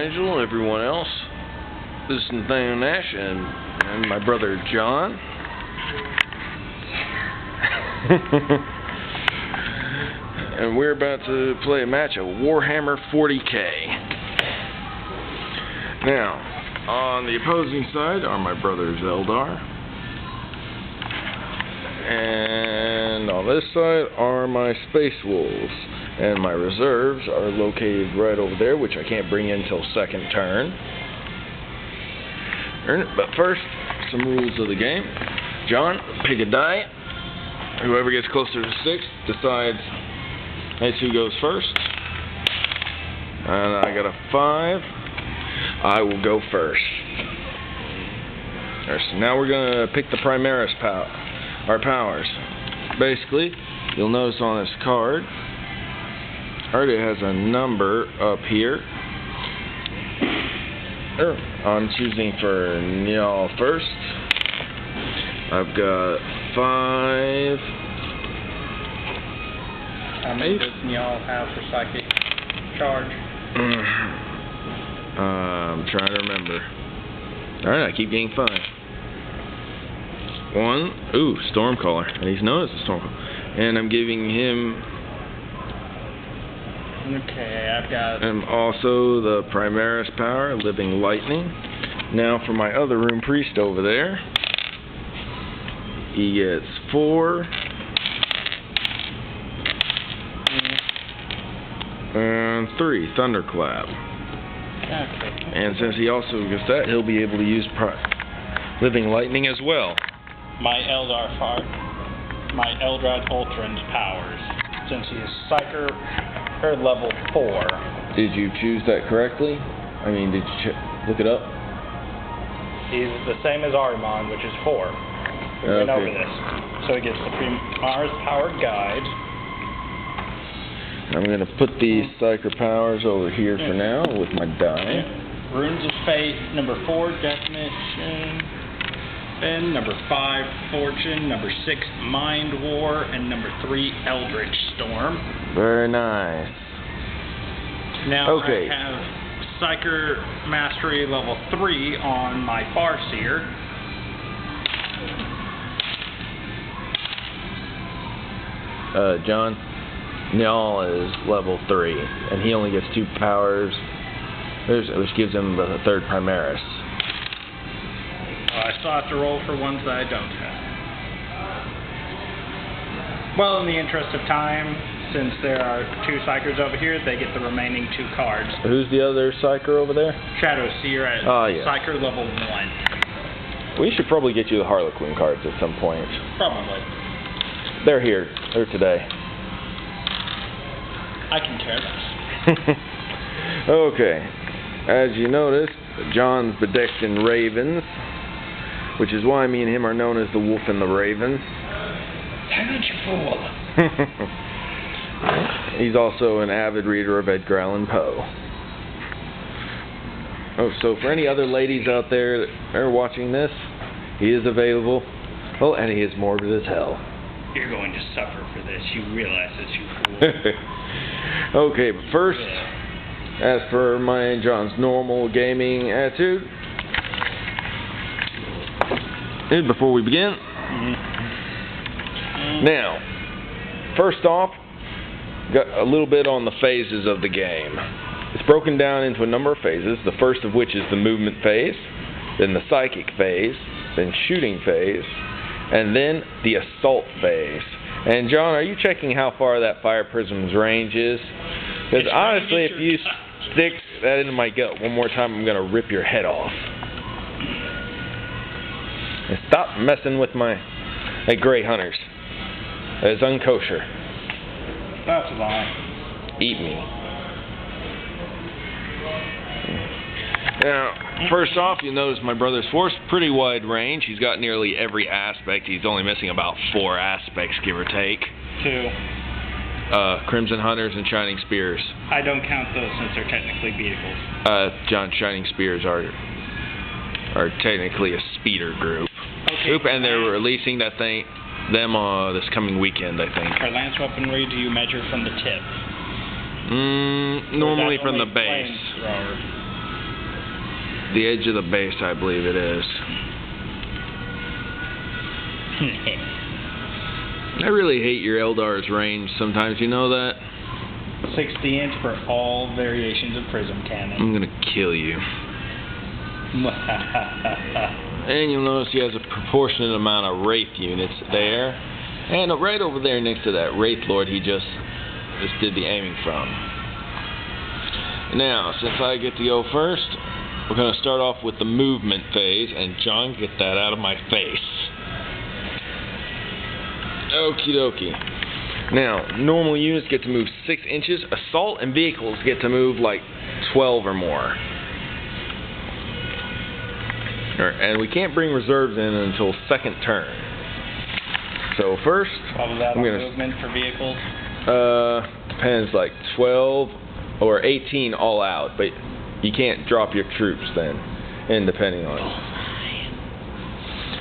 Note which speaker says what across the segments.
Speaker 1: Angel, everyone else. This is Nathaniel Nash and my brother John. And we're about to play a match of Warhammer 40K. Now, on the opposing side are my brothers Eldar. And on this side are my Space Wolves. And my reserves are located right over there, which I can't bring in until second turn. But first, some rules of the game. John, pick a die. Whoever gets closer to 6 decides that's who goes first. And I got a 5. I will go first. So now we're going to pick the Primaris our powers. Basically, you'll notice on this card, it has a number up here. I'm choosing for Njal first. I've got 5.
Speaker 2: How many does Njal have for psychic charge?
Speaker 1: I'm trying to remember. Alright, I keep getting 5. 1. Ooh, Stormcaller. And he's known as a Stormcaller. And I'm giving him...
Speaker 2: Okay, I've got...
Speaker 1: And also the Primaris power, Living Lightning. Now for my other Rune Priest over there. He gets 4. And 3, Thunderclap.
Speaker 2: Okay.
Speaker 1: And since he also gets that, he'll be able to use Living Lightning as well.
Speaker 2: My Eldar Ultron's powers, since he is Psyker level 4.
Speaker 1: Did you choose that correctly? I mean, did you look it up?
Speaker 2: He's the same as Ahriman, which is 4. We went over this. So he gets the Primaris Power Guide.
Speaker 1: I'm going to put these Psyker powers over here for now with my die.
Speaker 2: Runes of Fate, number 4, Definition. And number 5, Fortune. Number 6, Mind War. And number 3, Eldritch Storm.
Speaker 1: Very nice.
Speaker 2: Now I have Psyker Mastery level 3 on my Farseer.
Speaker 1: John, Njal is level 3, and he only gets 2 powers, which gives him the 3rd Primaris.
Speaker 2: I still have to roll for ones that I don't have. Well, in the interest of time, since there are 2 Psykers over here, they get the remaining 2 cards.
Speaker 1: Who's the other Psyker over there?
Speaker 2: Shadow Seer at Psyker level 1.
Speaker 1: We should probably get you the Harlequin cards at some point.
Speaker 2: Probably.
Speaker 1: They're here. They're today.
Speaker 2: I can care less.
Speaker 1: Okay. As you noticed, John's bedecked in ravens, which is why me and him are known as the Wolf and the Raven.
Speaker 2: Silence, you fool!
Speaker 1: He's also an avid reader of Edgar Allan Poe. So for any other ladies out there that are watching this, he is available. Oh, and he is morbid as hell.
Speaker 2: You're going to suffer for this. You realize this, you fool.
Speaker 1: Okay, but first, as for my and John's normal gaming attitude, and before we begin, now, first off, got a little bit on the phases of the game. It's broken down into a number of phases, the first of which is the movement phase, then the psychic phase, then shooting phase, and then the assault phase. And John, are you checking how far that fire prism's range is? Because honestly, if you stick that into my gut one more time, I'm going to rip your head off. And stop messing with my Grey Hunters. That is unkosher.
Speaker 2: That's a lie.
Speaker 1: Eat me. Now, first off, you'll notice my brother's force, pretty wide range. He's got nearly every aspect. He's only missing about 4 aspects, give or take.
Speaker 2: 2.
Speaker 1: Crimson Hunters and Shining Spears.
Speaker 2: I don't count those since they're technically vehicles.
Speaker 1: John, Shining Spears are technically a speeder group.
Speaker 2: Okay.
Speaker 1: And they're releasing them this coming weekend, I think.
Speaker 2: For lance weaponry, do you measure from the tip?
Speaker 1: Normally from the base. The edge of the base, I believe it is. I really hate your Eldar's range sometimes, you know that?
Speaker 2: 60 inch for all variations of prism cannon.
Speaker 1: I'm gonna kill you. And you'll notice he has a proportionate amount of Wraith units there. And right over there next to that Wraith Lord he just did the aiming from. Now, since I get to go first, we're going to start off with the movement phase, and John, get that out of my face. Okie dokie. Now, normal units get to move 6 inches. Assault and vehicles get to move like 12 or more. And we can't bring reserves in until second turn. So first,
Speaker 2: what was that
Speaker 1: I'm
Speaker 2: on
Speaker 1: gonna
Speaker 2: movement for vehicles?
Speaker 1: Depends, like 12 or 18 all out, but you can't drop your troops then, and depending on it.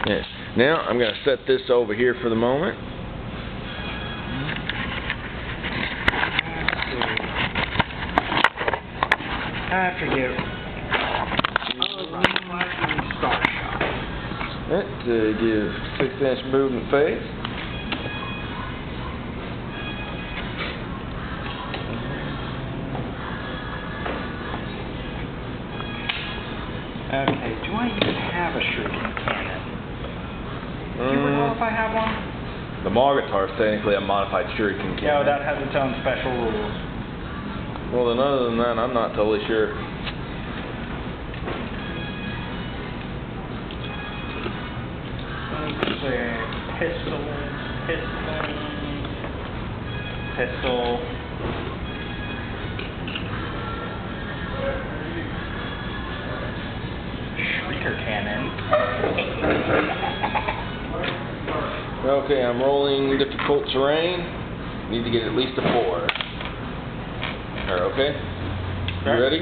Speaker 1: Yes. Now I'm gonna set this over here for the moment.
Speaker 2: I forget. Star shot.
Speaker 1: To give 6-inch movement phase.
Speaker 2: Okay, do I even have a shuriken cannon? Do you recall if I have one?
Speaker 1: The Margatar is technically a modified shuriken cannon.
Speaker 2: No, that has its own special rules.
Speaker 1: Well, then other than that, I'm not totally sure.
Speaker 2: Pistol. Shrieker cannon.
Speaker 1: Okay, I'm rolling difficult terrain. Need to get at least a 4. Okay? You ready?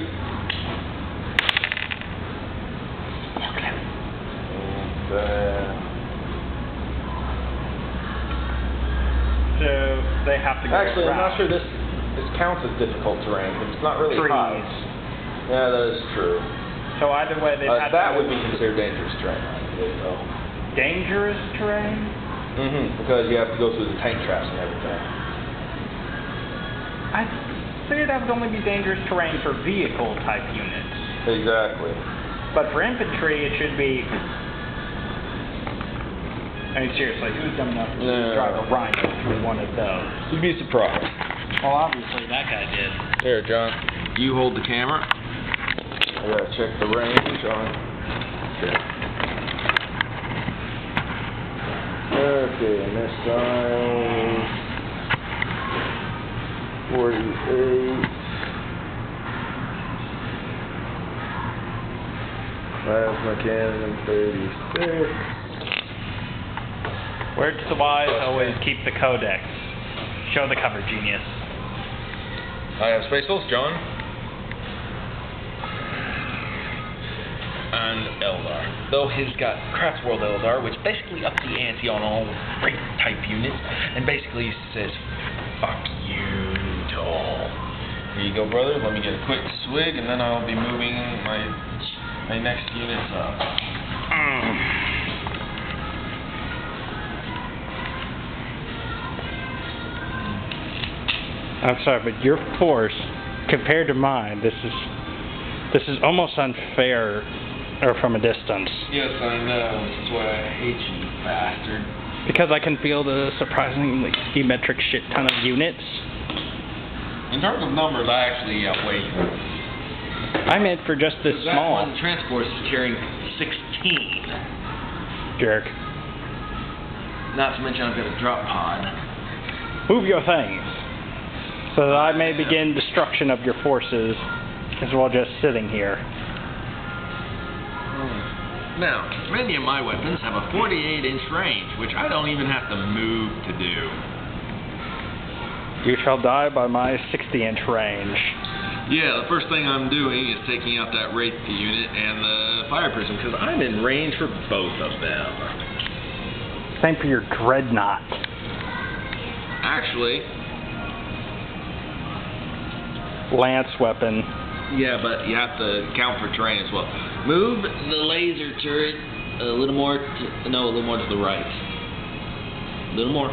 Speaker 2: So they have to go
Speaker 1: Actually, I'm
Speaker 2: around.
Speaker 1: not sure this counts as difficult terrain. It's not really
Speaker 2: Trees.
Speaker 1: high. Yeah, that is true.
Speaker 2: So either way, they have
Speaker 1: That
Speaker 2: to
Speaker 1: would be considered dangerous terrain, I believe, though.
Speaker 2: dangerous terrain.
Speaker 1: Because you have to go through the tank traps and everything.
Speaker 2: I figured that would only be dangerous terrain for vehicle type units.
Speaker 1: Exactly.
Speaker 2: But for infantry, it should be. I mean, seriously, who's dumb enough to drive a Rhino through one of those?
Speaker 1: You'd be surprised.
Speaker 2: Well, obviously that guy did.
Speaker 1: Here, John. You hold the camera. I gotta check the range on. Okay, missile 48. Plasma cannon 36.
Speaker 2: Words to wise, always keep the codex. Show the cover, genius.
Speaker 1: I have Space Pulse, John. And Eldar. Though he's got Craft's World Eldar, which basically ups the ante on all Wraith type units, and basically says, fuck you to all. Here you go, brother. Let me get a quick swig, and then I'll be moving my next units up.
Speaker 2: I'm sorry, but your force, compared to mine, this is almost unfair, or from a distance.
Speaker 1: Yes, I know. This is why I hate you, bastard.
Speaker 2: Because I can feel the surprisingly symmetric shit ton of units.
Speaker 1: In terms of numbers, I actually outweigh you.
Speaker 2: I meant for just this
Speaker 1: That
Speaker 2: small.
Speaker 1: one transport is carrying 16.
Speaker 2: Jerk.
Speaker 1: Not to mention I've got a drop pod.
Speaker 2: Move your things, so that I may begin destruction of your forces, as well just sitting here.
Speaker 1: Now, many of my weapons have a 48-inch range, which I don't even have to move to do.
Speaker 2: You shall die by my 60-inch range.
Speaker 1: Yeah, the first thing I'm doing is taking out that Wraith unit and the Fire Prism, because I'm in range for both of them.
Speaker 2: Same for your Dreadnought.
Speaker 1: Actually,
Speaker 2: Lance weapon.
Speaker 1: Yeah, but you have to count for terrain as well. Move the laser turret a little more to the right. A little more.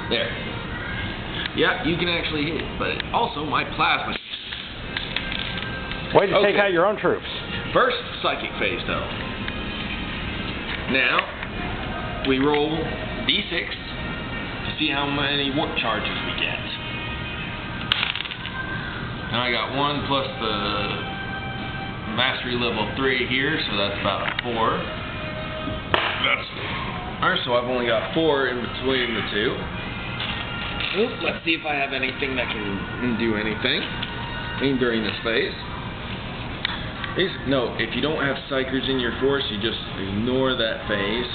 Speaker 1: There. Yeah, you can actually hit it, but also my plasma.
Speaker 3: Way to take out your own troops.
Speaker 1: First psychic phase, though. Now, we roll d6 to see how many warp charges we get. And I got 1 plus the mastery level 3 here, so that's about a 4. Alright, so I've only got 4 in between the two. Let's see if I have anything that can do anything during this phase. No, if you don't have psychers in your force, you just ignore that phase.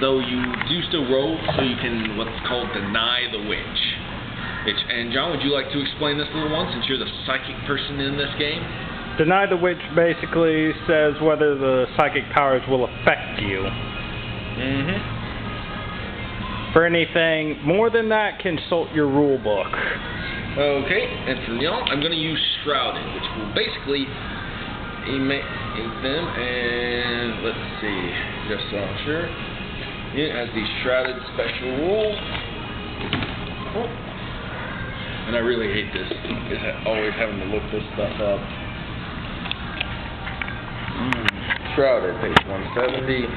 Speaker 1: Though you do still roll, so you can what's called deny the witch. And John, would you like to explain this a little one, since you're the psychic person in this game?
Speaker 3: Deny the witch basically says whether the psychic powers will affect you. For anything more than that, consult your rule book.
Speaker 1: Okay, and for y'all, I'm going to use Shrouded, which will basically aid them, and let's see, just so I'm sure. It has the Shrouded special rule. And I really hate this, is always having to look this stuff up. Shrouded, page 170.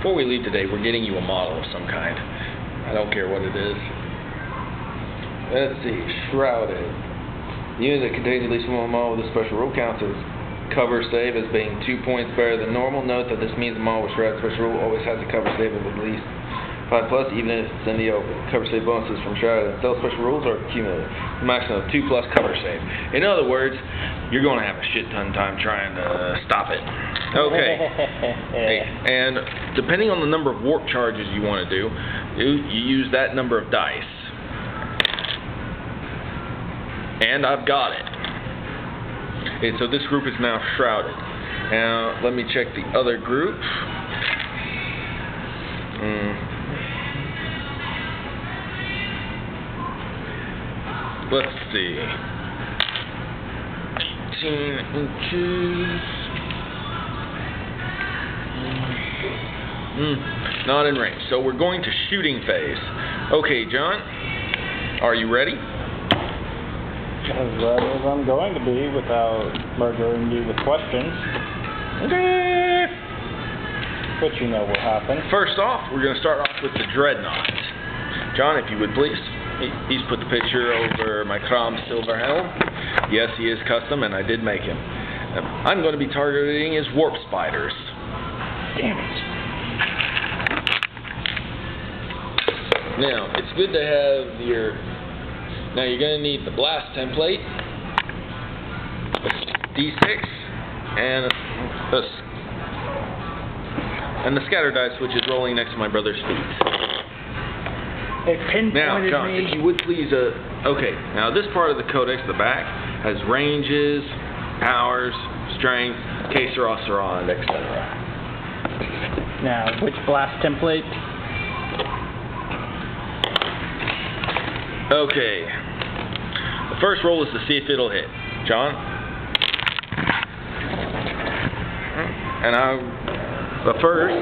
Speaker 1: Before we leave today, we're getting you a model of some kind. I don't care what it is. Let's see, Shrouded. The unit that contains at least one model with a special rule counts as cover save as being 2 points better than normal. Note that this means the model with Shrouded special rule always has a cover save of at least 5+, even if it's in the open. Cover save bonuses from Shrouded and Stealth special rules are cumulative. A maximum of 2+ cover save. In other words, you're going to have a shit ton of time trying to stop it. Okay. Hey, and depending on the number of warp charges you want to do, you use that number of dice. And I've got it. And so this group is now Shrouded. Now, let me check the other group. Let's see. 18 inches. Not in range. So we're going to shooting phase. Okay, John, are you ready?
Speaker 3: As ready as I'm going to be without murdering you with questions.
Speaker 1: Okay.
Speaker 3: Which you know will happen.
Speaker 1: First off, we're going to start off with the Dreadnought. John, if you would please. He's put the picture over my Crom silver helm. Yes, he is custom, and I did make him. I'm going to be targeting his warp spiders.
Speaker 3: Damn it.
Speaker 1: Now, it's good to have your... Now, you're going to need the blast template, D6, and the scatter dice, which is rolling next to my brother's feet.
Speaker 3: It pinpointed
Speaker 1: now, John,
Speaker 3: me.
Speaker 1: if you would please, okay, now this part of the codex, the back, has ranges, powers, strength, que sera, sera, and etc.
Speaker 3: Now, which blast template?
Speaker 1: Okay. The first roll is to see if it'll hit. John? But first,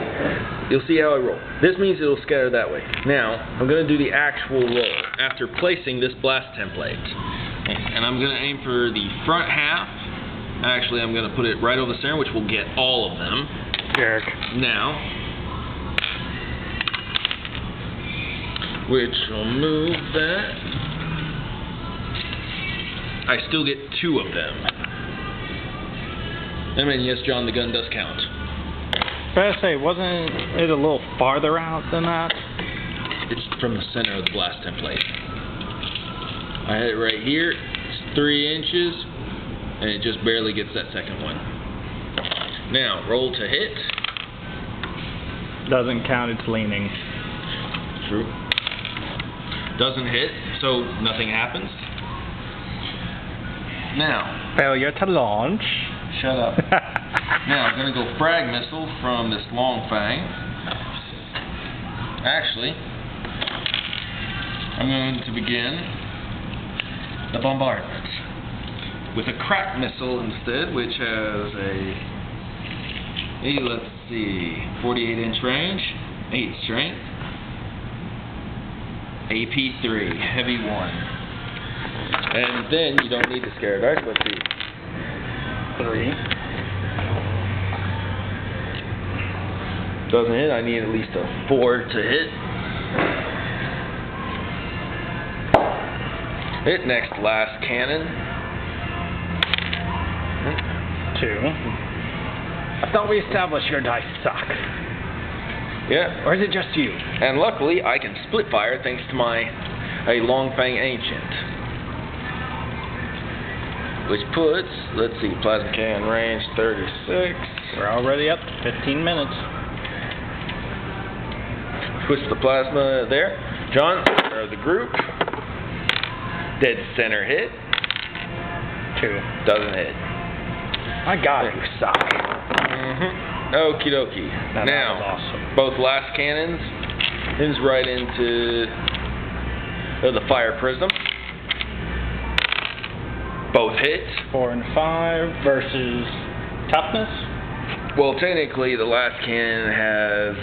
Speaker 1: you'll see how I roll. This means it'll scatter that way. Now, I'm going to do the actual roll after placing this blast template. And I'm going to aim for the front half. Actually, I'm going to put it right over the center, which will get all of them.
Speaker 3: Jerk.
Speaker 1: Now, which will move that. I still get 2 of them. I mean, yes, John, the gun does count.
Speaker 3: I was say, wasn't it a little farther out than that?
Speaker 1: It's from the center of the blast template. I hit it right here. It's 3 inches, and it just barely gets that second one. Now, roll to hit.
Speaker 3: Doesn't count, it's leaning.
Speaker 1: True. Doesn't hit, so nothing happens. Now.
Speaker 3: Failure to launch.
Speaker 1: Shut up. Now, I'm going to go frag missile from this long fang. Actually, I'm going to begin the bombardment. With a crack missile instead, which has let's see, 48-inch range, 8 strength, AP3, heavy 1. And then you don't need the scare dice, let's see.
Speaker 2: 3.
Speaker 1: Doesn't hit, I need at least a 4 to hit. Hit next, last cannon.
Speaker 2: 2. I thought we established your dice suck.
Speaker 1: Yeah.
Speaker 2: Or is it just you?
Speaker 1: And luckily, I can split fire thanks to a Long Fang Ancient. Which puts, let's see, plasma cannon range 36.
Speaker 2: We're already up to 15 minutes.
Speaker 1: Puts the plasma there. John, or the group. Dead center hit.
Speaker 2: 2.
Speaker 1: Doesn't hit.
Speaker 2: My God, you suck.
Speaker 1: Okie dokie.
Speaker 2: That
Speaker 1: Now,
Speaker 2: was awesome.
Speaker 1: both last cannons is right into the fire prism. Both hit.
Speaker 2: 4 and 5 versus toughness.
Speaker 1: Well, technically, the last cannon has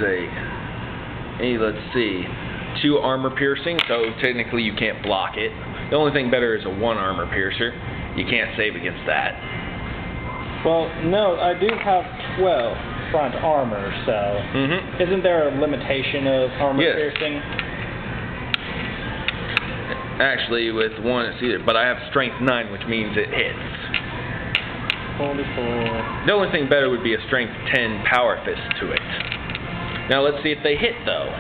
Speaker 1: let's see, 2 armor piercing, so technically you can't block it. The only thing better is a 1 armor piercer. You can't save against that.
Speaker 3: Well, no, I do have 12 front armor, so isn't there a limitation of armor
Speaker 1: Yes.
Speaker 3: piercing?
Speaker 1: Actually, with 1 it's either, but I have strength 9, which means it hits.
Speaker 3: 44.
Speaker 1: The only thing better would be a strength 10 power fist to it. Now let's see if they hit though.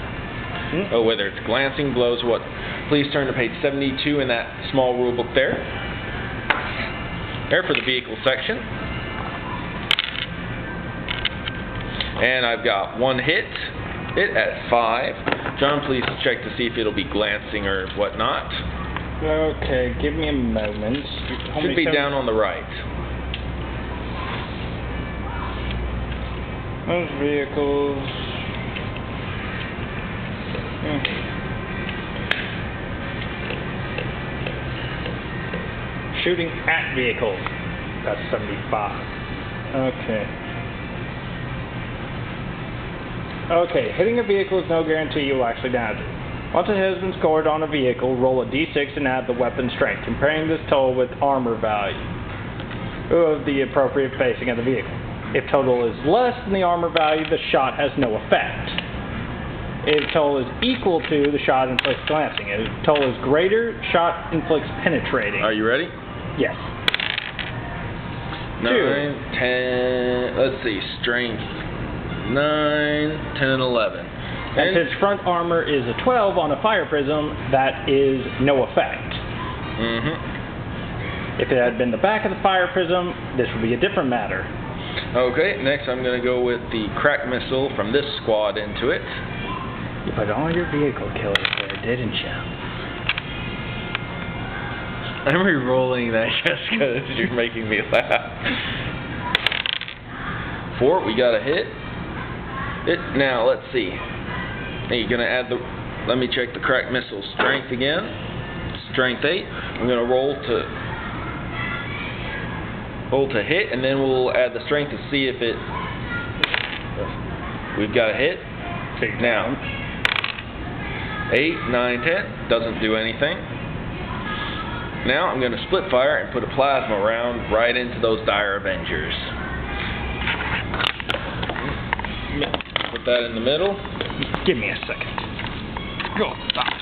Speaker 1: Oh, whether it's glancing blows, what? Please turn to page 72 in that small rule book there. There for the vehicle section. And I've got 1 hit. It at 5. John, please check to see if it'll be glancing or whatnot.
Speaker 3: Okay, give me a moment.
Speaker 1: Should be down on the right.
Speaker 3: Those vehicles. Shooting at vehicles. That's 75. Okay. Okay, hitting a vehicle is no guarantee you will actually damage it. Once a hit has been scored on a vehicle, roll a d6 and add the weapon strength, comparing this total with armor value of the appropriate facing of the vehicle. If total is less than the armor value, the shot has no effect. If total is equal to, the shot inflicts glancing. If total is greater, shot inflicts penetrating.
Speaker 1: Are you ready?
Speaker 3: Yes.
Speaker 1: 9, 10, let's see, strength 9, 10, and 11.
Speaker 3: And since front armor is a 12 on a fire prism, that is no effect. If it had been the back of the fire prism, this would be a different matter.
Speaker 1: Okay, next I'm going to go with the crack missile from this squad into it.
Speaker 2: You put all your vehicle killers there, didn't you?
Speaker 1: I'm re-rolling that just because you're making me laugh. 4, we got a hit. Now, let's see. Now you're going to add the... Let me check the crack missile strength again. Strength 8. I'm going to roll to hit, and then we'll add the strength to see if it... We've got a hit. Now, 8, 9, 10. Doesn't do anything. Now I'm going to split fire and put a plasma round right into those dire Avengers. Put that in the middle.
Speaker 2: Give me a second. Go, stop.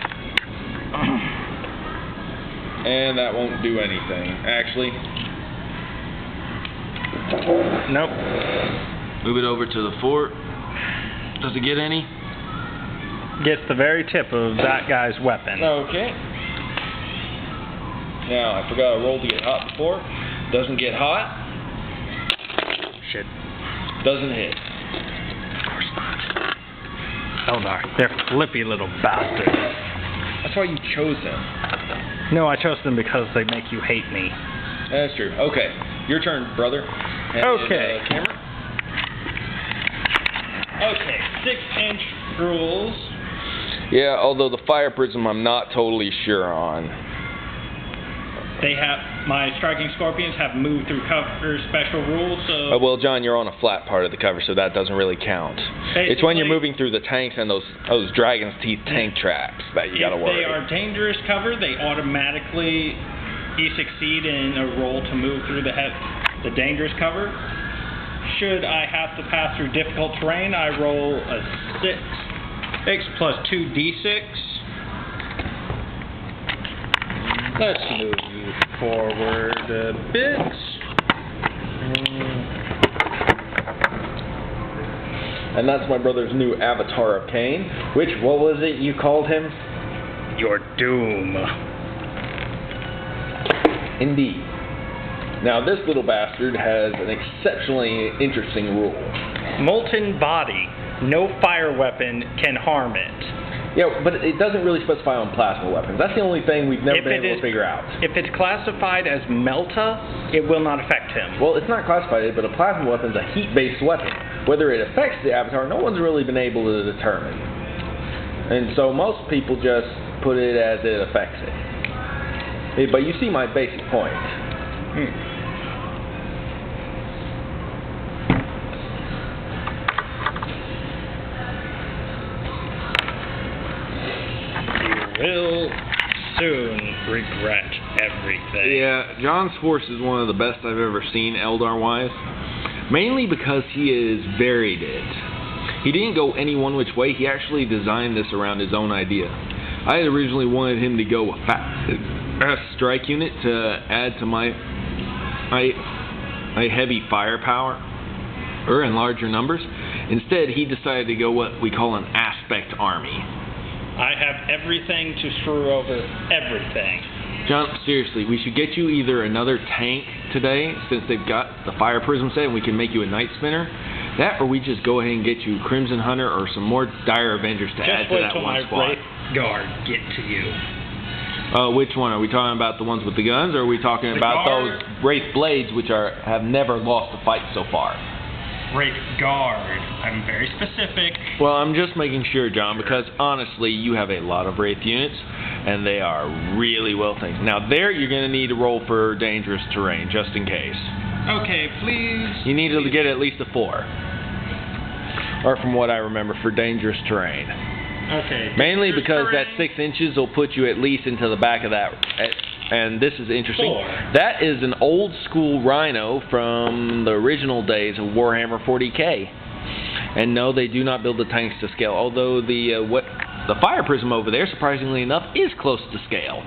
Speaker 1: And that won't do anything. Actually,
Speaker 2: Nope.
Speaker 1: move it over to the fort. Does it get any?
Speaker 2: Gets the very tip of that guy's weapon.
Speaker 1: Okay. Now, I forgot I rolled to get hot before. Doesn't get hot.
Speaker 2: Shit.
Speaker 1: Doesn't hit.
Speaker 2: Of course not. Eldar, they're flippy little bastards.
Speaker 1: That's why you chose them.
Speaker 2: No, I chose them because they make you hate me.
Speaker 1: That's true. Okay. Your turn, brother. And
Speaker 2: Okay.
Speaker 1: Camera.
Speaker 2: Okay, 6-inch rules.
Speaker 1: Yeah, although the fire prism I'm not totally sure on.
Speaker 2: My striking scorpions have move through cover special rules, so...
Speaker 1: well, John, you're on a flat part of the cover, so that doesn't really count. It's when you're moving through the tanks and those dragon's teeth tank traps that you gotta worry.
Speaker 2: If they are dangerous cover, they automatically succeed in a roll to move through the dangerous cover. Should I have to pass through difficult terrain, I roll a 6 plus 2d6. Let's move you forward a bit.
Speaker 1: And that's my brother's new avatar of Cain. What was it you called him?
Speaker 2: Your doom.
Speaker 1: Indeed. Now this little bastard has an exceptionally interesting rule.
Speaker 2: Molten body. No fire weapon can harm it.
Speaker 1: Yeah, but it doesn't really specify on plasma weapons. That's the only thing we've never been able to figure out.
Speaker 2: If it's classified as melta, it will not affect him.
Speaker 1: Well, it's not classified, but a plasma weapon is a heat-based weapon. Whether it affects the avatar, no one's really been able to determine. And so most people just put it as it affects it. But you see my basic point.
Speaker 2: Will soon regret everything.
Speaker 1: Yeah, John's force is one of the best I've ever seen, Eldar-wise. Mainly because he is varied it. He didn't go any one which way. He actually designed this around his own idea. I had originally wanted him to go a fast strike unit to add to my heavy firepower, or in larger numbers. Instead, he decided to go what we call an aspect army.
Speaker 2: I have everything to screw over everything.
Speaker 1: John, seriously, we should get you either another tank today, since they've got the fire prism set and we can make you a night spinner. That, or we just go ahead and get you Crimson Hunter or some more Dire Avengers to add to that one squad.
Speaker 2: Just wait till my Wraith Guard get to you.
Speaker 1: Which one? Are we talking about the ones with the guns, or are we talking about those Wraith Blades, which have never lost a fight so far?
Speaker 2: Wraith Guard. I'm very specific.
Speaker 1: Well, I'm just making sure, John, because honestly, you have a lot of Wraith units, and they are really well things. Now, there you're going to need to roll for dangerous terrain, just in case.
Speaker 2: Okay, please.
Speaker 1: You need to get at least a 4. Or from what I remember, for dangerous terrain.
Speaker 2: Okay.
Speaker 1: Mainly because that 6 inches will put you at least into the back of that. And this is interesting.
Speaker 2: 4.
Speaker 1: That is an old school Rhino from the original days of Warhammer 40K. And no, they do not build the tanks to scale. Although the fire prism over there, surprisingly enough, is close to scale.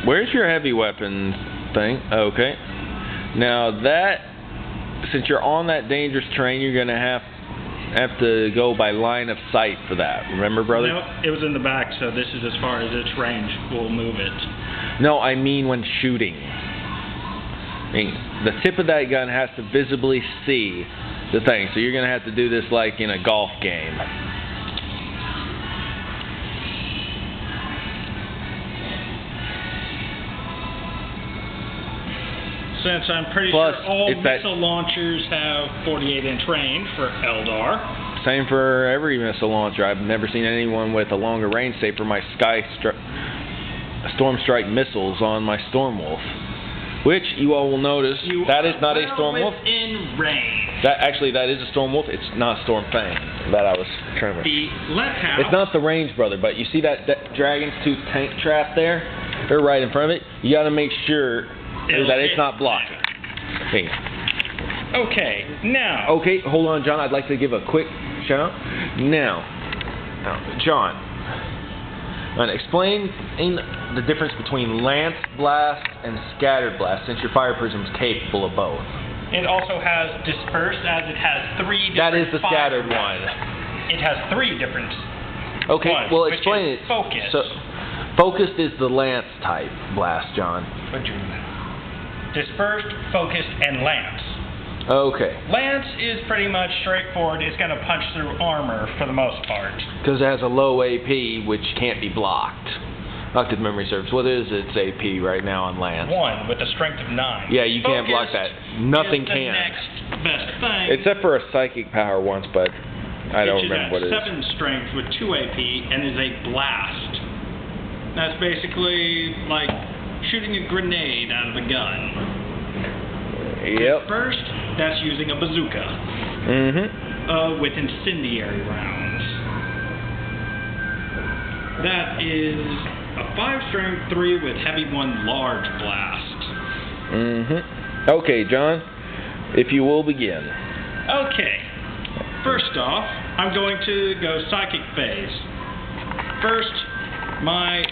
Speaker 1: Where's your heavy weapons thing? Okay. Now that, since you're on that dangerous terrain, you're going to have to go by line of sight for that. Remember, brother?
Speaker 2: No, it was in the back, so this is as far as its range. We'll move it.
Speaker 1: No, I mean when shooting. I mean, the tip of that gun has to visibly see the thing. So you're going to have to do this like in a golf game.
Speaker 2: Since I'm pretty
Speaker 1: Plus,
Speaker 2: sure all missile launchers have 48-inch range for Eldar.
Speaker 1: Same for every missile launcher. I've never seen anyone with a longer range, save for my Storm Strike missiles on my Stormwolf. Which you all will notice, that is not a Stormwolf.
Speaker 2: Within range.
Speaker 1: That is a Stormwolf. It's not Stormfang that I was trying to.
Speaker 2: The left half.
Speaker 1: It's not the range, brother. But you see that Dragon's Tooth tank trap there? They're right in front of it. You got to make sure that it's not blocking. Hey.
Speaker 2: Okay, now.
Speaker 1: Okay, hold on, John. I'd like to give a quick shout. Now, John, explain the difference between Lance Blast and Scattered Blast, since your Fire Prism is capable of both.
Speaker 2: It also has Dispersed, as it has 3 different.
Speaker 1: That is the Scattered one.
Speaker 2: It has 3 different.
Speaker 1: Okay,
Speaker 2: ones,
Speaker 1: well, explain it.
Speaker 2: Focused.
Speaker 1: So, Focused is the Lance type blast, John.
Speaker 2: What do you mean? Dispersed, Focused, and Lance.
Speaker 1: Okay.
Speaker 2: Lance is pretty much straightforward. It's going to punch through armor for the most part.
Speaker 1: Because it has a low AP, which can't be blocked. Not if memory serves. What is its AP right now on Lance?
Speaker 2: 1 with a strength of 9.
Speaker 1: Yeah, you can't block that. Nothing
Speaker 2: is the
Speaker 1: can.
Speaker 2: next best thing.
Speaker 1: Except for a psychic power once, but I don't remember what it
Speaker 2: Which is
Speaker 1: is.
Speaker 2: at 7 strength with 2 AP and is a blast. That's basically like shooting a grenade out of a gun.
Speaker 1: Yep.
Speaker 2: First, that's using a bazooka with incendiary rounds. That is a 5 strength 3 with heavy 1 large blast.
Speaker 1: Okay, John, if you will begin.
Speaker 2: Okay. First off, I'm going to go psychic phase. First, my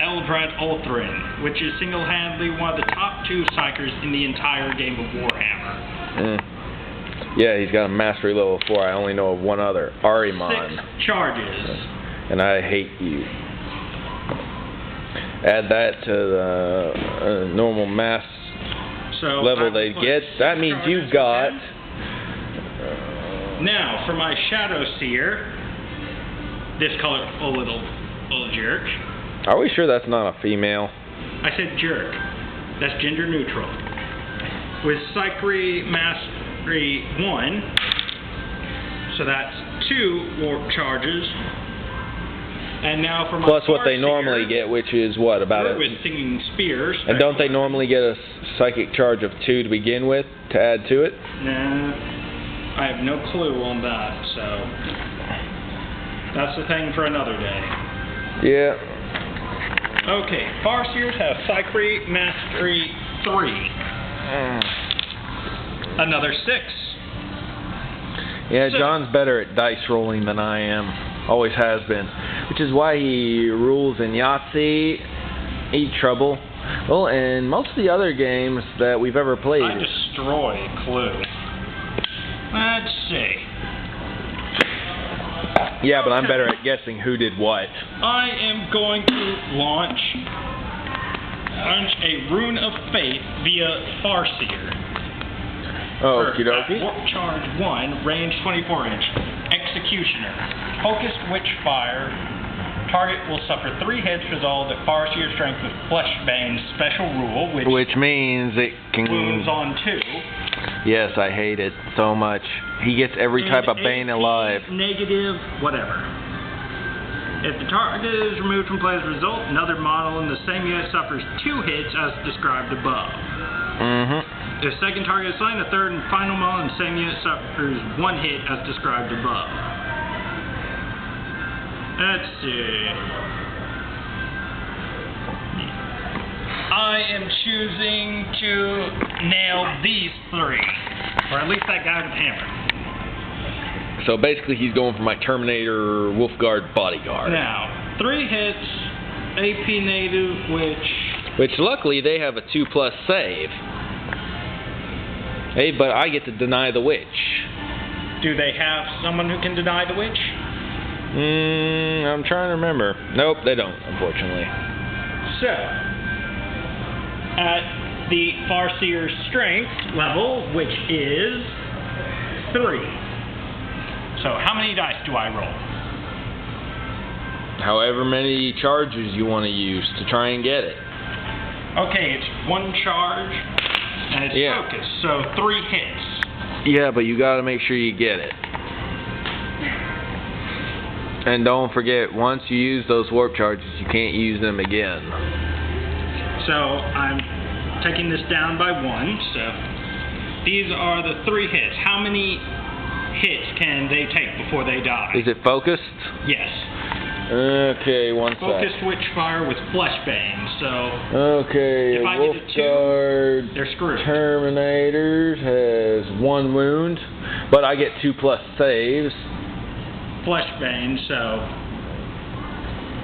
Speaker 2: Eldar Ulthrin, which is single-handedly one of the top 2 psychers in the entire game of Warhammer.
Speaker 1: Yeah, he's got a mastery level 4. I only know of one other, Ahriman.
Speaker 2: 6 charges.
Speaker 1: And I hate you. Add that to the normal mass level they get. That means you've got...
Speaker 2: Now, for my Shadow Seer, this colorful little jerk.
Speaker 1: Are we sure that's not a female?
Speaker 2: I said jerk. That's gender neutral. With Psyche Mastery 1, so that's 2 warp charges. And now for my
Speaker 1: plus what they
Speaker 2: Farseer,
Speaker 1: normally get, which is what, about a...
Speaker 2: with Singing Spears.
Speaker 1: And don't they normally get a psychic charge of 2 to begin with, to add to it?
Speaker 2: Nah, I have no clue on that, so that's the thing for another day.
Speaker 1: Yeah.
Speaker 2: Okay, Farseers have Psyche Mastery 3. Another 6.
Speaker 1: Yeah, John's better at dice rolling than I am. Always has been. Which is why he rules in Yahtzee, Eat Trouble, well, and most of the other games that we've ever played.
Speaker 2: I destroy Clue. Let's see.
Speaker 1: Yeah, but I'm better at guessing who did what.
Speaker 2: I am going to launch a Rune of Faith via Farseer.
Speaker 1: Oh, okie dokie.
Speaker 2: Warp Charge 1, range 24-inch. Executioner. Focused Witchfire. Target will suffer 3 hits, resolved at Farseer strength with Fleshbane's special rule,
Speaker 1: which means it can...
Speaker 2: wounds on 2.
Speaker 1: Yes, I hate it so much. He gets every type of Bane alive.
Speaker 2: Negative, whatever. If the target is removed from play as a result, another model in the same unit suffers 2 hits as described above. If second target is slain, a third and final model in the same unit suffers 1 hit as described above. Let's see. I am choosing to nail these 3. Or at least that guy with the hammer.
Speaker 1: So basically he's going for my Terminator Wolfguard bodyguard.
Speaker 2: Now, 3 hits, AP native,
Speaker 1: which luckily they have a 2+ save. Hey, but I get to deny the witch.
Speaker 2: Do they have someone who can deny the witch?
Speaker 1: I'm trying to remember. Nope, they don't, unfortunately.
Speaker 2: So, at the Farseer strength level, which is 3. So, how many dice do I roll?
Speaker 1: However many charges you want to use to try and get it.
Speaker 2: Okay, it's 1 charge, and it's focused, so 3 hits.
Speaker 1: Yeah, but you got to make sure you get it. And don't forget, once you use those warp charges, you can't use them again.
Speaker 2: So I'm taking this down by 1. So these are the 3 hits. How many hits can they take before they die?
Speaker 1: Is it focused?
Speaker 2: Yes.
Speaker 1: Okay, one sec.
Speaker 2: Focused Witchfire with Fleshbane. So
Speaker 1: okay,
Speaker 2: if I get a 2, they're screwed.
Speaker 1: Terminator has 1 wound, but I get 2+ saves.
Speaker 2: Fleshbane, so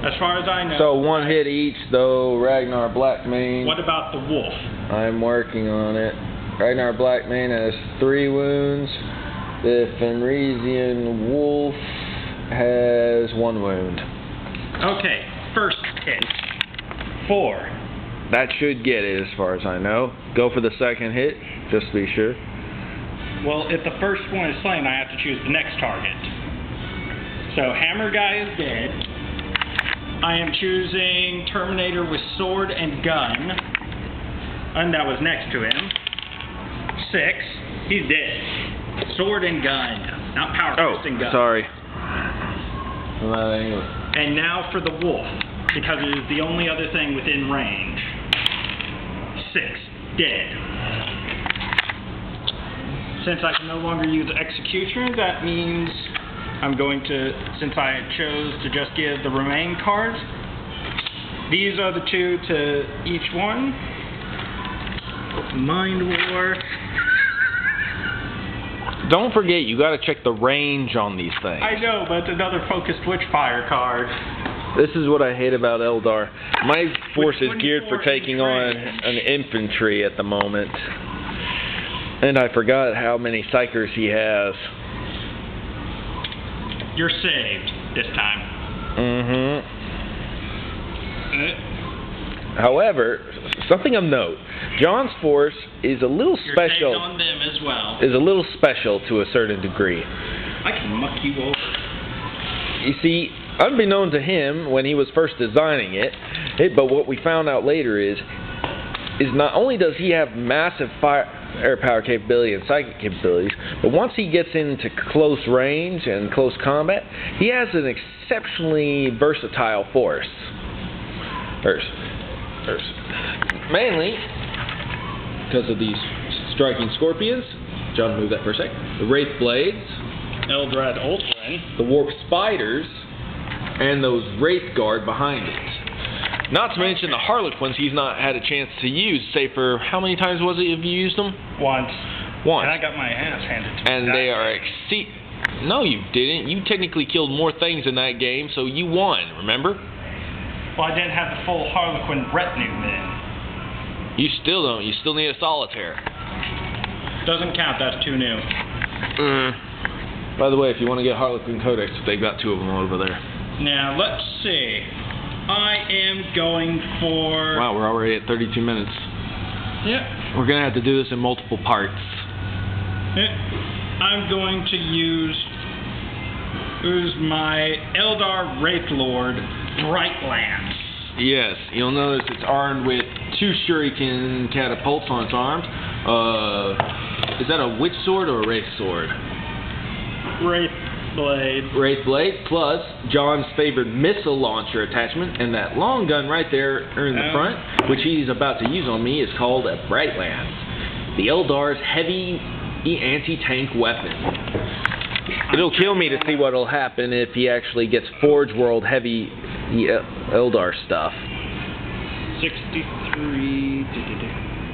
Speaker 2: as far as I know.
Speaker 1: So 1 hit each, though. Ragnar Blackmane.
Speaker 2: What about the wolf?
Speaker 1: I'm working on it. Ragnar Blackmane has 3 wounds. The Fenrisian wolf has 1 wound.
Speaker 2: Okay, first hit. 4.
Speaker 1: That should get it, as far as I know. Go for the second hit, just to be sure.
Speaker 2: Well, if the first one is slain, I have to choose the next target. So, Hammer Guy is dead. I am choosing Terminator with sword and gun. And that was next to him. 6. He's dead. Sword and gun. Not power fist and gun.
Speaker 1: Oh, sorry. From that angle.
Speaker 2: And now for the wolf, because it is the only other thing within range. 6. Dead. Since I can no longer use Executioner, that means I'm going to, since I chose to just give the remaining cards, these are the 2 to each one. Mind War.
Speaker 1: Don't forget, you got to check the range on these things.
Speaker 2: I know, but it's another Focused Witchfire card.
Speaker 1: This is what I hate about Eldar. My force is geared for
Speaker 2: 24
Speaker 1: taking on
Speaker 2: range.
Speaker 1: an infantry at the moment. And I forgot how many psychers he has.
Speaker 2: You're saved this time.
Speaker 1: However, something of note, John's force is a little
Speaker 2: You're
Speaker 1: special.
Speaker 2: saved on them as well.
Speaker 1: Is a little special to a certain degree.
Speaker 2: I can muck you over.
Speaker 1: You see, unbeknown to him when he was first designing it, but what we found out later is not only does he have massive firepower capability and psychic capabilities, but once he gets into close range and close combat, he has an exceptionally versatile force. Mainly because of these striking scorpions. John, move that for a sec. The Wraith Blades,
Speaker 2: Eldred Ultron.
Speaker 1: the Warp Spiders, and those Wraith Guard behind it. Not to mention the Harlequins he's not had a chance to use, say for how many times was it have you used them?
Speaker 2: Once.
Speaker 1: Once.
Speaker 2: And I got my ass handed to me.
Speaker 1: And they are No, you didn't. You technically killed more things in that game, so you won, remember?
Speaker 2: Well, I didn't have the full Harlequin retinue then.
Speaker 1: You still don't. You still need a solitaire.
Speaker 2: Doesn't count, that's too new.
Speaker 1: By the way, if you want to get Harlequin Codex, they've got 2 of them over there.
Speaker 2: Now, let's see. I am going for...
Speaker 1: Wow, we're already at 32 minutes.
Speaker 2: Yeah.
Speaker 1: We're going to have to do this in multiple parts.
Speaker 2: I'm going to use my Eldar Wraith Lord Bright Lance.
Speaker 1: Yes, you'll notice it's armed with 2 shuriken catapults on its arms. Is that a witch sword or a wraith sword?
Speaker 2: Wraith Blade.
Speaker 1: Wraith Blade, plus John's favorite missile launcher attachment, and that long gun right there in the front, which he's about to use on me, is called a Bright Lance. The Eldar's heavy anti-tank weapon. It'll kill me to see what'll happen if he actually gets Forge World heavy Eldar stuff.
Speaker 2: 63.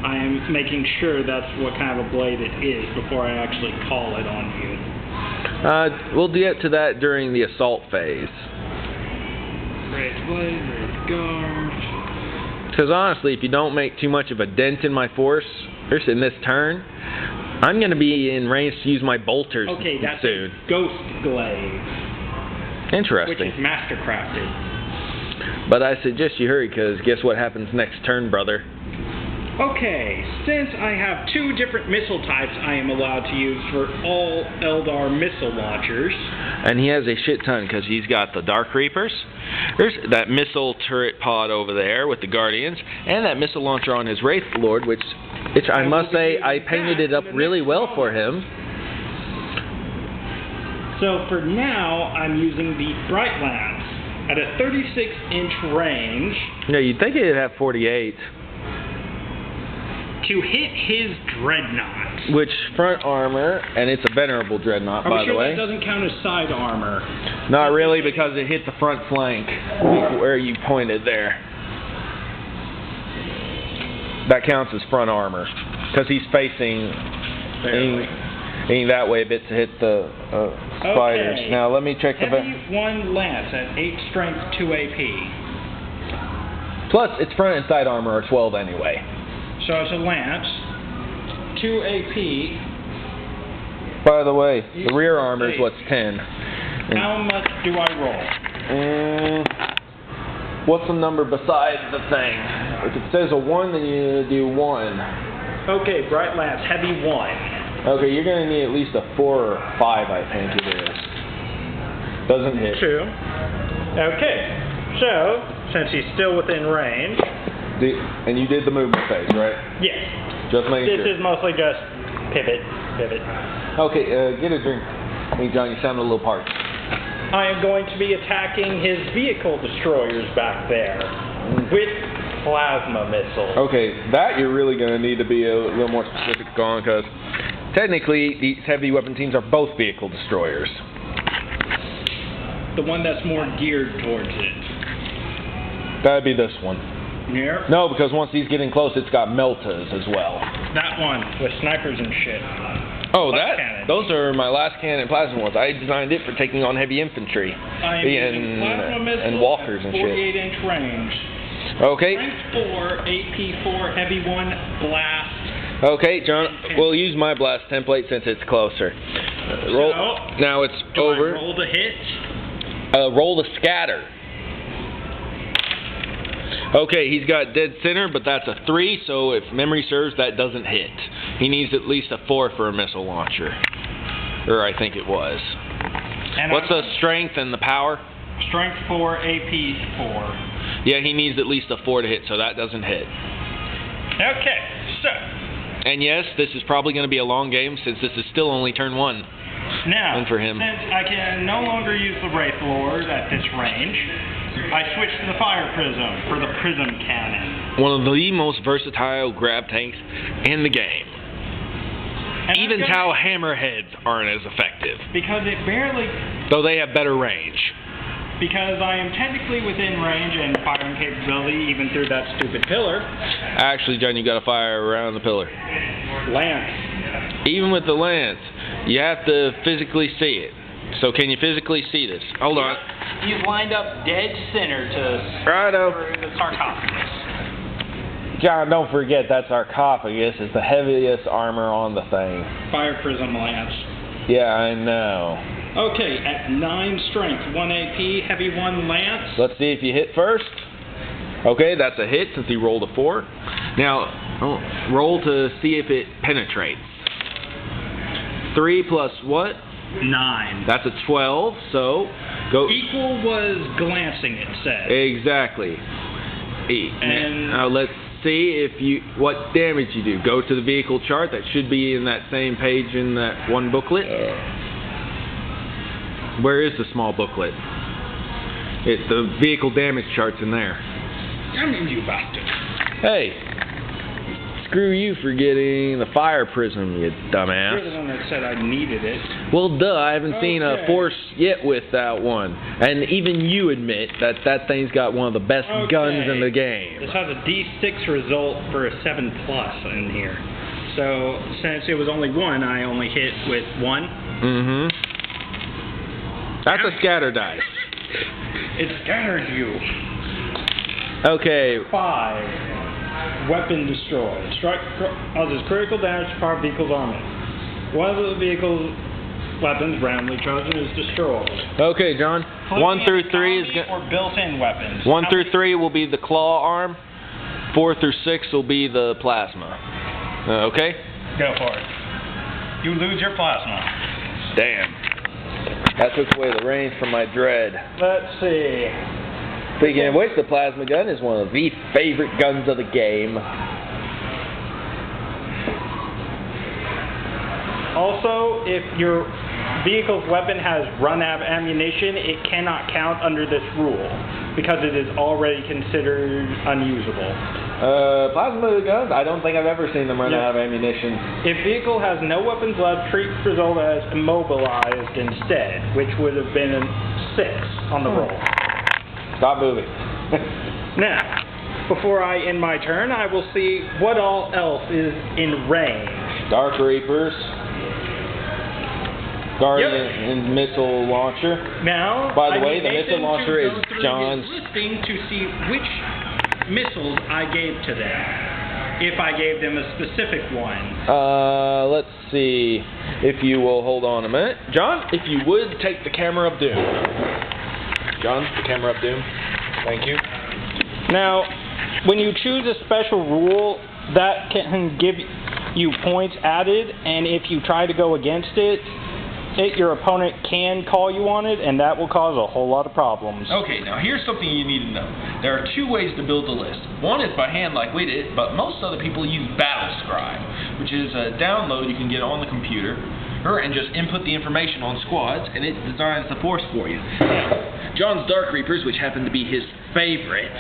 Speaker 2: I am making sure that's what kind of a blade it is before I actually call it on you.
Speaker 1: We'll get to that during the assault phase.
Speaker 2: Wraith Blade, Wraith Guard.
Speaker 1: Because honestly, if you don't make too much of a dent in my force, in this turn, I'm going to be in range to use my bolters
Speaker 2: Okay, that's
Speaker 1: soon.
Speaker 2: a Ghost Glaive.
Speaker 1: Interesting.
Speaker 2: Which is mastercrafted.
Speaker 1: But I suggest you hurry, because guess what happens next turn, brother?
Speaker 2: Okay, since I have 2 different missile types I am allowed to use for all Eldar missile launchers.
Speaker 1: And he has a shit ton, because he's got the Dark Reapers. There's that missile turret pod over there with the Guardians, and that missile launcher on his Wraith Lord, which I must say, I painted it up really well for him.
Speaker 2: So for now, I'm using the Bright Lance at a 36-inch range.
Speaker 1: Yeah, you'd think it'd have 48.
Speaker 2: To hit his Dreadnought.
Speaker 1: Which front armor, and it's a venerable Dreadnought, by the way.
Speaker 2: That doesn't count as side armor.
Speaker 1: Not really, because it hit the front flank, where you pointed there. That counts as front armor, because he's facing that way a bit to hit the spiders.
Speaker 2: Okay.
Speaker 1: Now let me check the...
Speaker 2: Heavy 1 Lance at 8 strength, 2 AP.
Speaker 1: Plus, its front and side armor are 12 anyway.
Speaker 2: So it's a Lance, 2 AP.
Speaker 1: By the way, the rear armor is what's 10.
Speaker 2: How much do I roll?
Speaker 1: What's the number besides the thing? If it says a 1, then you do 1.
Speaker 2: Okay, Bright Lance, heavy 1.
Speaker 1: Okay, you're going to need at least a 4 or 5, I think it is. Doesn't hit.
Speaker 2: True. Okay, so, since he's still within range...
Speaker 1: And you did the movement phase, right?
Speaker 2: Yes.
Speaker 1: Just making sure.
Speaker 2: This is mostly just pivot.
Speaker 1: Okay, get a drink. Hey, John, you sound a little parched.
Speaker 3: I am going to be attacking his vehicle destroyers back there with plasma missiles.
Speaker 1: Okay, that you're really going to need to be a little more specific on, because technically these heavy weapon teams are both vehicle destroyers.
Speaker 2: The one that's more geared towards it.
Speaker 1: That'd be this one.
Speaker 2: Yeah.
Speaker 1: No, because once he's getting close, it's got meltas as well.
Speaker 2: That one with snipers and shit.
Speaker 1: Oh,
Speaker 2: Blast cannon.
Speaker 1: those are my last cannon plasma ones. I designed it for taking on heavy infantry
Speaker 2: I am using plasma missiles
Speaker 1: and walkers
Speaker 2: at
Speaker 1: and shit.
Speaker 2: 48-inch range.
Speaker 1: Okay.
Speaker 2: Strength 4, AP 4, heavy 1, blast.
Speaker 1: Okay, John, we'll use my blast template since it's closer. Roll. Now it's over.
Speaker 2: I roll to hit?
Speaker 1: Roll to scatter. Okay, he's got dead center, but that's a 3, so if memory serves, that doesn't hit. He needs at least a 4 for a missile launcher. Or I think it was.
Speaker 2: And
Speaker 1: What's the strength and the power?
Speaker 2: Strength 4, AP 4.
Speaker 1: Yeah, he needs at least a 4 to hit, so that doesn't hit.
Speaker 2: Okay, so.
Speaker 1: And yes, this is probably going to be a long game since this is still only turn 1.
Speaker 2: Now,
Speaker 1: and for him.
Speaker 2: Since I can no longer use the Wraith Lord at this range, I switched to the Fire Prism for the Prism Cannon.
Speaker 1: One of the most versatile grab tanks in the game.
Speaker 2: And
Speaker 1: even Tau Hammerheads aren't as effective.
Speaker 2: Because it barely...
Speaker 1: Though they have better range.
Speaker 2: Because I am technically within range and firing capability even through that stupid pillar.
Speaker 1: Actually, John, you got to fire around the pillar.
Speaker 2: Lance.
Speaker 1: Even with the lance, you have to physically see it. So can you physically see this? Hold on.
Speaker 2: He's lined up dead center to
Speaker 1: Righto.
Speaker 2: the sarcophagus.
Speaker 1: John, don't forget that sarcophagus is the heaviest armor on the thing.
Speaker 2: Fire Prism Lance.
Speaker 1: Yeah, I know.
Speaker 2: Okay, at 9 strength, 1 AP, heavy 1 lance.
Speaker 1: Let's see if you hit first. Okay, that's a hit since he rolled a 4. Now, roll to see if it penetrates. 3 plus what?
Speaker 2: 9.
Speaker 1: That's a 12, so go.
Speaker 2: Equal was glancing, it said.
Speaker 1: Exactly.
Speaker 2: And
Speaker 1: now let's see if you what damage you do. Go to the vehicle chart. That should be in that same page in that one booklet. Where is the small booklet? The vehicle damage chart's in there.
Speaker 2: Damn you bastard.
Speaker 1: Hey, screw you for getting the fire prism, you dumbass.
Speaker 2: You're the one that said I needed it.
Speaker 1: Well, duh, I haven't seen a force yet with that one. And even you admit that that thing's got one of the best guns in the game.
Speaker 2: This has a D6 result for a 7+ in here. So, since it was only 1, I only hit with 1.
Speaker 1: Mm-hmm. That's a scatter dice.
Speaker 2: It scattered you.
Speaker 1: Okay.
Speaker 2: 5. Weapon destroyed. Strike causes critical damage to power vehicle's armor. One of the vehicle's weapons, randomly chosen, is destroyed.
Speaker 1: Okay, John. 1 through 3 is
Speaker 2: or built-in weapons.
Speaker 1: 1 through 3 will be the claw arm. 4 through 6 will be the plasma. Okay.
Speaker 2: Go for it. You lose your plasma.
Speaker 1: Damn. That took away the range from my dread.
Speaker 3: Let's see.
Speaker 1: Speaking of which, the plasma gun is one of the favorite guns of the game.
Speaker 3: Also, if your vehicle's weapon has run out of ammunition, it cannot count under this rule because it is already considered unusable.
Speaker 1: Plasma guns? I don't think I've ever seen them run out of ammunition.
Speaker 3: If vehicle has no weapons left, treat result as immobilized instead, which would have been a 6 on the roll.
Speaker 1: Stop moving.
Speaker 3: Now, before I end my turn, I will see what all else is in range.
Speaker 1: Dark Reapers. Guardian and missile launcher.
Speaker 3: Now,
Speaker 1: by the way, the missile launcher is John's.
Speaker 2: Listing to see which missiles I gave to them. If I gave them a specific one.
Speaker 1: Let's see. If you will hold on a minute. John, if you would take the camera of doom. John, the camera of doom. Thank you.
Speaker 3: Now, when you choose a special rule, that can give you points added, and if you try to go against it, your opponent can call you on it, and that will cause a whole lot of problems.
Speaker 4: Okay, now here's something you need to know. There are 2 ways to build a list. One is by hand like we did, but most other people use Battle Scribe, which is a download you can get on the computer. and just input the information on squads, and it designs the force for you. John's Dark Reapers, which happen to be his favorite,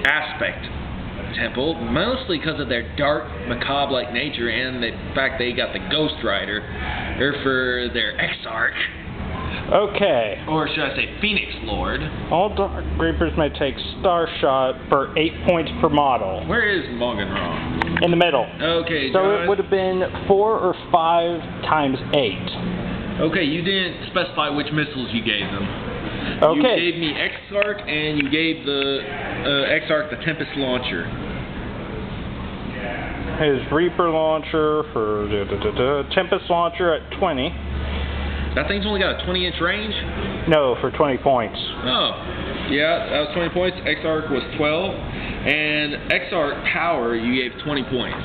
Speaker 4: aspect temple, mostly because of their dark, macabre-like nature and the fact they got the Ghost Rider, or for their Exarch,
Speaker 3: Okay.
Speaker 4: or should I say Phoenix Lord.
Speaker 3: All Dark Reapers may take Star Shot for 8 points per model.
Speaker 4: Where is Morgan Raw?
Speaker 3: In the middle.
Speaker 4: Okay,
Speaker 3: So
Speaker 4: John.
Speaker 3: it would have been 4 or 5 times 8.
Speaker 4: Okay, you didn't specify which missiles you gave them.
Speaker 3: Okay.
Speaker 4: You gave me Exarch, and you gave the Exarch the Tempest Launcher.
Speaker 3: His Reaper launcher for Tempest launcher at 20.
Speaker 4: That thing's only got a 20-inch range?
Speaker 3: No, for 20 points.
Speaker 4: Oh. Yeah, that was 20 points. Exarch was 12. And Exarch Power, you gave 20 points.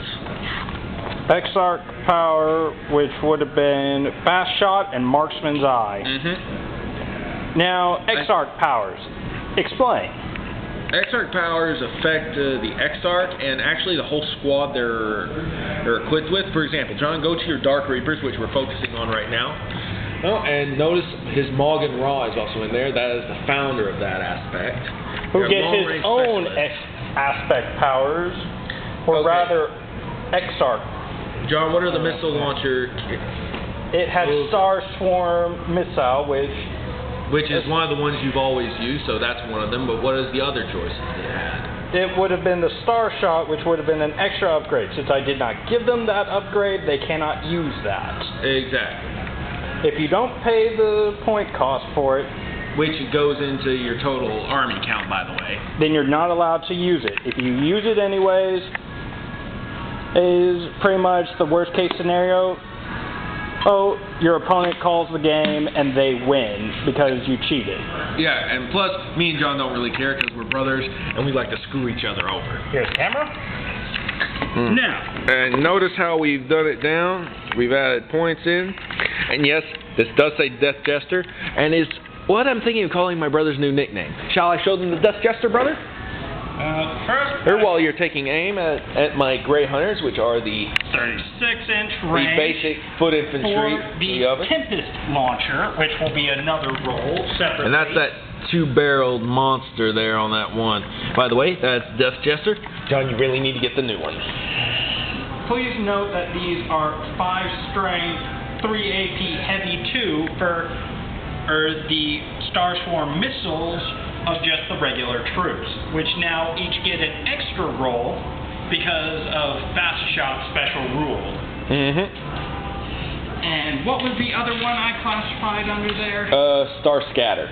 Speaker 3: Exarch Power, which would have been Fast Shot and Marksman's Eye.
Speaker 4: Mm-hmm.
Speaker 3: Now, Exarch Powers. Explain.
Speaker 4: Exarch powers affect the Exarch and actually the whole squad they're equipped with. For example, John, go to your Dark Reapers, which we're focusing on right now. Oh, and notice his Morgan Raw is also in there. That is the founder of that aspect.
Speaker 3: Who
Speaker 4: They're
Speaker 3: gets his
Speaker 4: long-range
Speaker 3: own
Speaker 4: specialists.
Speaker 3: aspect powers, or
Speaker 4: Okay.
Speaker 3: rather, Exarch.
Speaker 4: John, what are the missile launcher,
Speaker 3: It has Star Swarm Missile,
Speaker 4: which is one of the ones you've always used, so that's one of them, but what is the other choices they had?
Speaker 3: it would have been the Star Shot, which would have been an extra upgrade. Since I did not give them that upgrade, they cannot use that.
Speaker 4: Exactly.
Speaker 3: If you don't pay the point cost for it,
Speaker 4: Which goes into your total army count, by the way.
Speaker 3: then you're not allowed to use it. If you use it anyways, is pretty much the worst case scenario. Oh, your opponent calls the game and they win because you cheated.
Speaker 4: Yeah, and plus, me and John don't really care because we're brothers and we like to screw each other over.
Speaker 3: Here's the camera.
Speaker 2: Now,
Speaker 1: And notice how we've done it down. We've added points in. And yes, this does say Death Jester, and is what I'm thinking of calling my brother's new nickname. Shall I show them the Death Jester, brother?
Speaker 2: first,
Speaker 1: Or while you're taking aim at my Grey Hunters, which are the
Speaker 2: 36-inch
Speaker 1: the
Speaker 2: range
Speaker 1: basic foot infantry
Speaker 2: for the
Speaker 1: of it.
Speaker 2: Tempest launcher, which will be another roll separately.
Speaker 1: And that's that two-barreled monster there on that one. By the way, that's Death Jester. John, you really need to get the new one.
Speaker 2: Please note that these are 5-strength, 3 AP heavy 2 for the Star Swarm missiles of just the regular troops, which now each get an extra roll because of Fast Shot special rule.
Speaker 1: Mm-hmm.
Speaker 2: And what was the other one I classified under there?
Speaker 1: Star Scatter.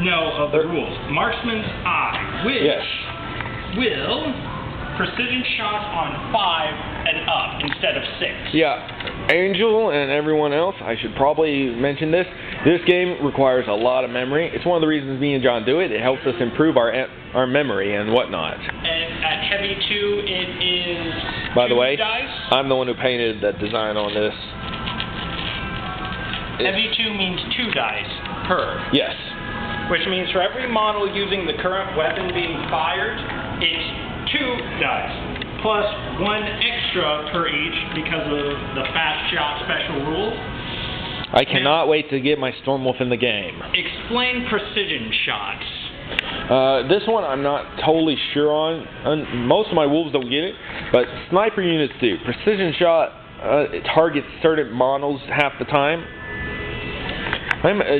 Speaker 2: No, of the rules. Marksman's Eye, which
Speaker 1: Yes.
Speaker 2: will precision shots on 5 and up instead of 6.
Speaker 1: Yeah, Angel and everyone else, I should probably mention this. This game requires a lot of memory. It's one of the reasons me and John do it. It helps us improve our memory and whatnot.
Speaker 2: And at heavy 2, it is
Speaker 1: By the
Speaker 2: 2
Speaker 1: way,
Speaker 2: dice.
Speaker 1: I'm the one who painted that design on this.
Speaker 2: Heavy 2 means 2 dice per,
Speaker 1: Yes.
Speaker 2: which means for every model using the current weapon being fired, it's 2 dice, plus 1 extra per each because of the Fast Shot special rule.
Speaker 1: I cannot wait to get my Stormwolf in the game.
Speaker 2: Explain precision shots.
Speaker 1: This one I'm not totally sure on. Most of my wolves don't get it, but sniper units do. Precision shot it targets certain models half the time.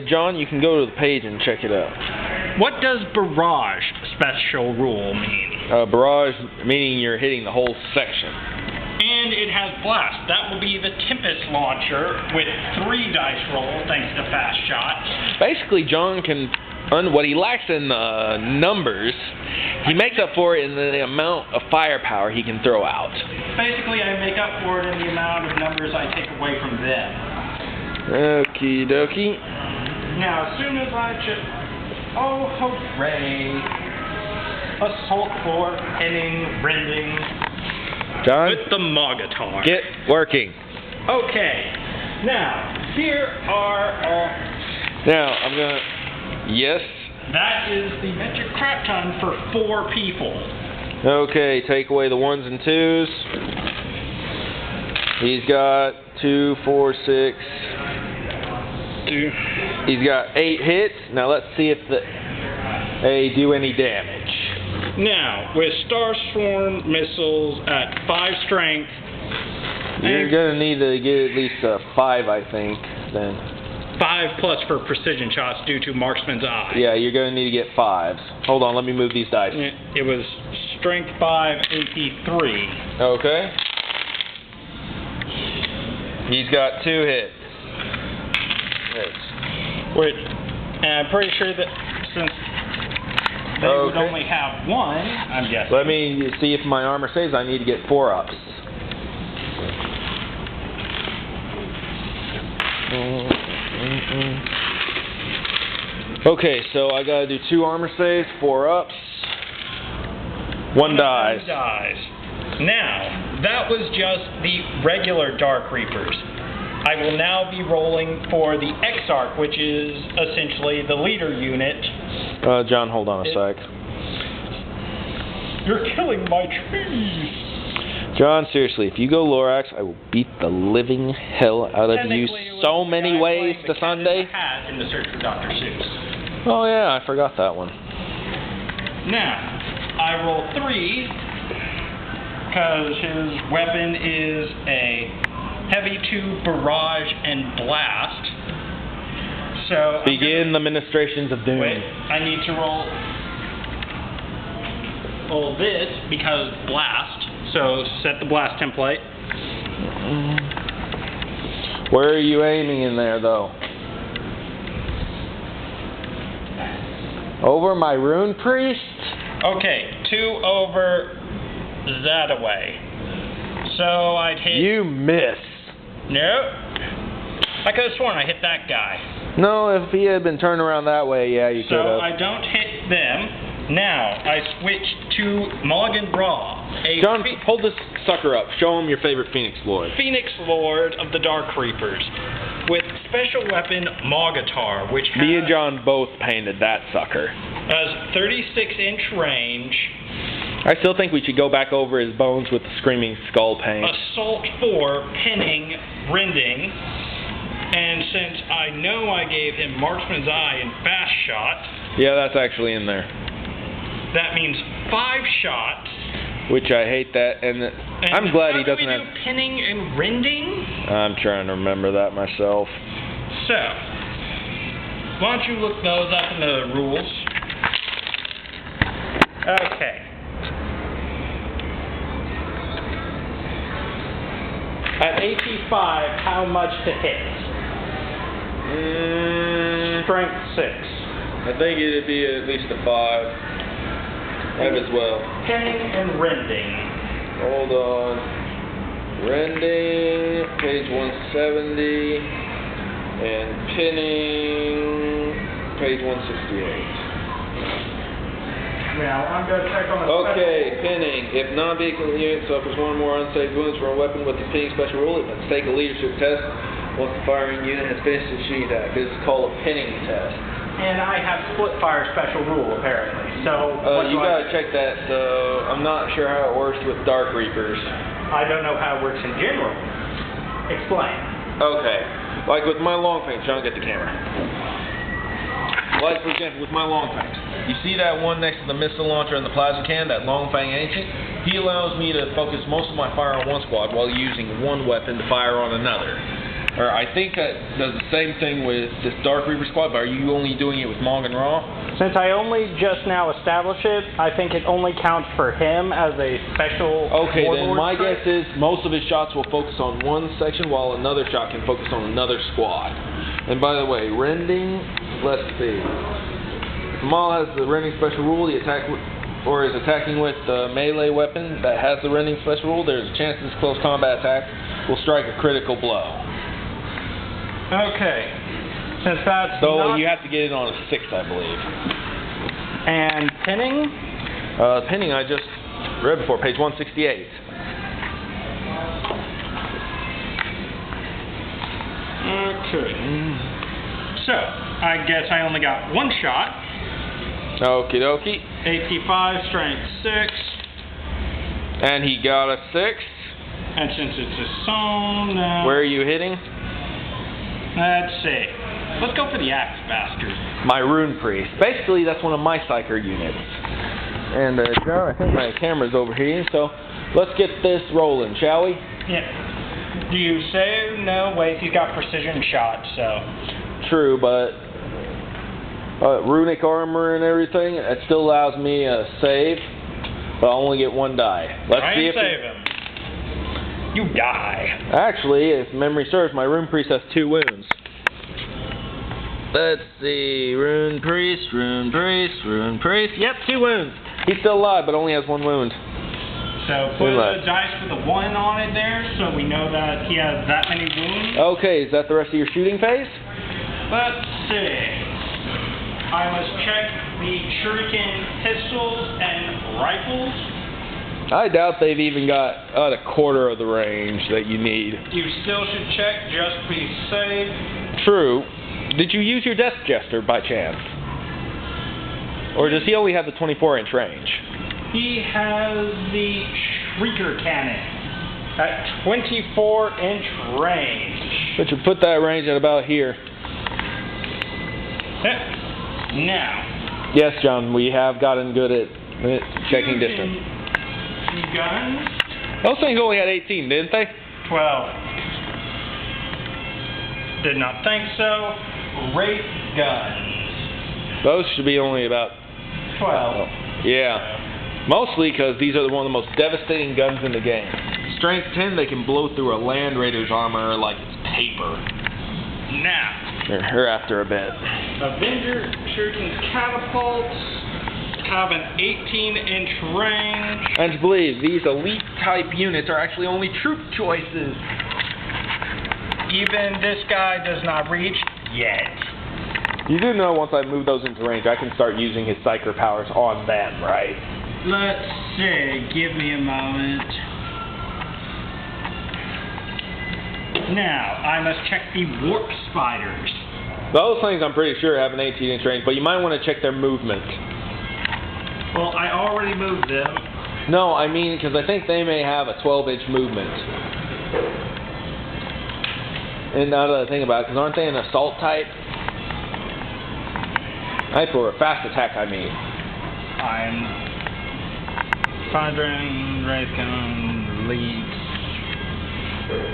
Speaker 1: John, you can go to the page and check it out.
Speaker 2: What does barrage special rule mean?
Speaker 1: Barrage meaning you're hitting the whole section.
Speaker 2: And it has blast. That will be the Tempest launcher with 3 dice roll thanks to Fast Shot.
Speaker 1: Basically, John can what he lacks in numbers, he makes up for it in the amount of firepower he can throw out.
Speaker 2: Basically, I make up for it in the amount of numbers I take away from them.
Speaker 1: Okie dokie.
Speaker 2: Now, as soon as I just... Oh, hooray. Assault for heading, rending
Speaker 1: John,
Speaker 2: with the Mogatar.
Speaker 1: get working.
Speaker 2: Okay. Now, here are our...
Speaker 1: Now, I'm gonna... Yes.
Speaker 2: That is the metric crap ton for 4 people.
Speaker 1: Okay, take away the 1s and 2s. He's got 2, 4, 6. He's got 8 hits. Now let's see if they do any damage.
Speaker 2: Now, with Star Swarm missiles at 5 strength,
Speaker 1: You're going to need to get at least a 5, I think, then.
Speaker 2: 5 plus for precision shots due to Marksman's Eye.
Speaker 1: Yeah, you're going to need to get 5s. Hold on, let me move these dice.
Speaker 2: It was strength 5, AP 3.
Speaker 1: Okay. He's got 2 hits.
Speaker 2: Which, and I'm pretty sure that since they would only have 1, I'm guessing.
Speaker 1: Let me see if my armor saves. I need to get 4-ups. Okay, so I gotta do 2 armor saves, 4-ups. 1 dies.
Speaker 2: Now, that was just the regular Dark Reapers. I will now be rolling for the Exarch, which is essentially the leader unit.
Speaker 1: John, hold on a sec.
Speaker 2: You're killing my trees.
Speaker 1: John, seriously, if you go Lorax, I will beat the living hell out of you so many ways to Sunday.
Speaker 2: Hat in the search for Dr. Seuss.
Speaker 1: Oh yeah, I forgot that one.
Speaker 2: Now, I roll 3 because his weapon is a heavy 2 barrage and blast. So
Speaker 1: begin the ministrations of doom.
Speaker 2: Wait, I need to roll this because blast. So set the blast template.
Speaker 1: Where are you aiming in there, though? Over my rune priest?
Speaker 2: Okay, 2 over that away. So I'd hit.
Speaker 1: You miss.
Speaker 2: Nope. I could have sworn I hit that guy.
Speaker 1: No, if he had been turned around that way, yeah, you could have.
Speaker 2: So I don't hit them. Now I switch to Morgan Raw.
Speaker 1: John, hold this sucker up. Show him your favorite Phoenix Lord.
Speaker 2: Phoenix Lord of the Dark Reapers. With special weapon Mogatar, which has...
Speaker 1: Me and John both painted that sucker.
Speaker 2: Has 36-inch range.
Speaker 1: I still think we should go back over his bones with the Screaming Skull paint.
Speaker 2: Assault 4, pinning, rending. And since I know I gave him Marksman's Eye and Fast Shot...
Speaker 1: Yeah, that's actually in there.
Speaker 2: That means 5 shots.
Speaker 1: Which I hate that, and I'm glad he doesn't have...
Speaker 2: How do we do pinning and rending?
Speaker 1: I'm trying to remember that myself.
Speaker 2: So, why don't you look those up in the rules? Okay. At AP 5, how much to hit? Strength 6.
Speaker 1: I think it'd be at least a 5. Might as well.
Speaker 2: Pinning and rending.
Speaker 1: Hold on. Rending, page 170. And pinning, page 168.
Speaker 2: Now, I'm going to check on the
Speaker 1: Okay, pinning. If non-vehicle unit suffers 1 or more unsafe wounds from a weapon with the pinning special rule, it must take a leadership test once the firing unit has finished its shooting attack. This is called a pinning test.
Speaker 2: And I have split fire special rule, apparently. So,
Speaker 1: you gotta check that, so I'm not sure how it works with Dark Reapers.
Speaker 2: I don't know how it works in general. Explain.
Speaker 1: Okay. Like with my long fangs, John, get the camera. Like, for example, with my long fangs. You see that one next to the missile launcher and the plasma can, that long fang ancient? He allows me to focus most of my fire on one squad while using one weapon to fire on another. Or I think that does the same thing with this Dark Reaper squad, but are you only doing it with Mog and Raw?
Speaker 3: Since I only just now established it, I think it only counts for him as a special.
Speaker 1: Okay, then
Speaker 3: warlord
Speaker 1: my
Speaker 3: trait.
Speaker 1: guess is most of his shots will focus on one section while another shot can focus on another squad. And by the way, rending, let's see. If Maul has the rending special rule, the attack or is attacking with the melee weapon that has the rending special rule, there's a chance this close combat attack will strike a critical blow.
Speaker 2: Okay. Since that's
Speaker 1: So you have to get it on a 6, I believe.
Speaker 3: And pinning?
Speaker 1: Pinning I just read before, page 168.
Speaker 2: Okay. So, I guess I only got 1 shot.
Speaker 1: Okie dokie.
Speaker 2: AP 5, strength 6.
Speaker 1: And he got a 6.
Speaker 2: And since it's a song, now...
Speaker 1: Where are you hitting?
Speaker 2: Let's see. Let's go for the axe bastard.
Speaker 1: My Rune Priest. Basically, that's one of my Psyker units. And, John, I think my camera's overheating, so let's get this rolling, shall we?
Speaker 2: Yeah. Do you save? No, wait, he's got precision shot, so...
Speaker 1: True, but runic armor and everything, it still allows me a save, but I only get one die. Let's
Speaker 2: Try
Speaker 1: see
Speaker 2: and
Speaker 1: if
Speaker 2: save him. You die.
Speaker 1: Actually, if memory serves, my Rune Priest has 2 wounds. Let's see, Rune Priest, Rune Priest, Rune Priest. Yep, 2 wounds. He's still alive, but only has 1 wound.
Speaker 2: So put a dice with a 1 on it there, so we know that he has that many wounds.
Speaker 1: Okay, is that the rest of your shooting phase?
Speaker 2: Let's see. I must check the shuriken pistols and rifles.
Speaker 1: I doubt they've even got a quarter of the range that you need.
Speaker 2: You still should check, just to be safe.
Speaker 1: True. Did you use your Death Jester by chance? Or does he only have the 24-inch range?
Speaker 2: He has the Shrieker Cannon at 24-inch range.
Speaker 1: But you put that range at about here.
Speaker 2: Now.
Speaker 1: Yes, John, we have gotten good at checking distance.
Speaker 2: Guns?
Speaker 1: Those things only had 18, didn't they?
Speaker 2: 12. Did not think so. Wraith guns.
Speaker 1: Those should be only about
Speaker 2: 12.
Speaker 1: Yeah. Mostly because these are one of the most devastating guns in the game. Strength 10, they can blow through a Land Raider's armor like it's paper.
Speaker 2: Now.
Speaker 1: Or after a bit.
Speaker 2: Avenger Shuriken's catapults have an 18-inch range.
Speaker 1: And to believe, these elite type units are actually only troop choices.
Speaker 2: Even this guy does not reach yet.
Speaker 1: You do know once I move those into range, I can start using his Psyker powers on them, right?
Speaker 2: Let's see. Give me a moment. Now, I must check the warp spiders.
Speaker 1: Those things I'm pretty sure have an 18-inch range, but you might want to check their movement.
Speaker 2: Well, I already moved them.
Speaker 1: No, I mean, because I think they may have a 12-inch movement. And now that I think about it, because aren't they an assault type? Type or a fast attack, I mean.
Speaker 2: I'm Fondren, Wraithgun, Leads.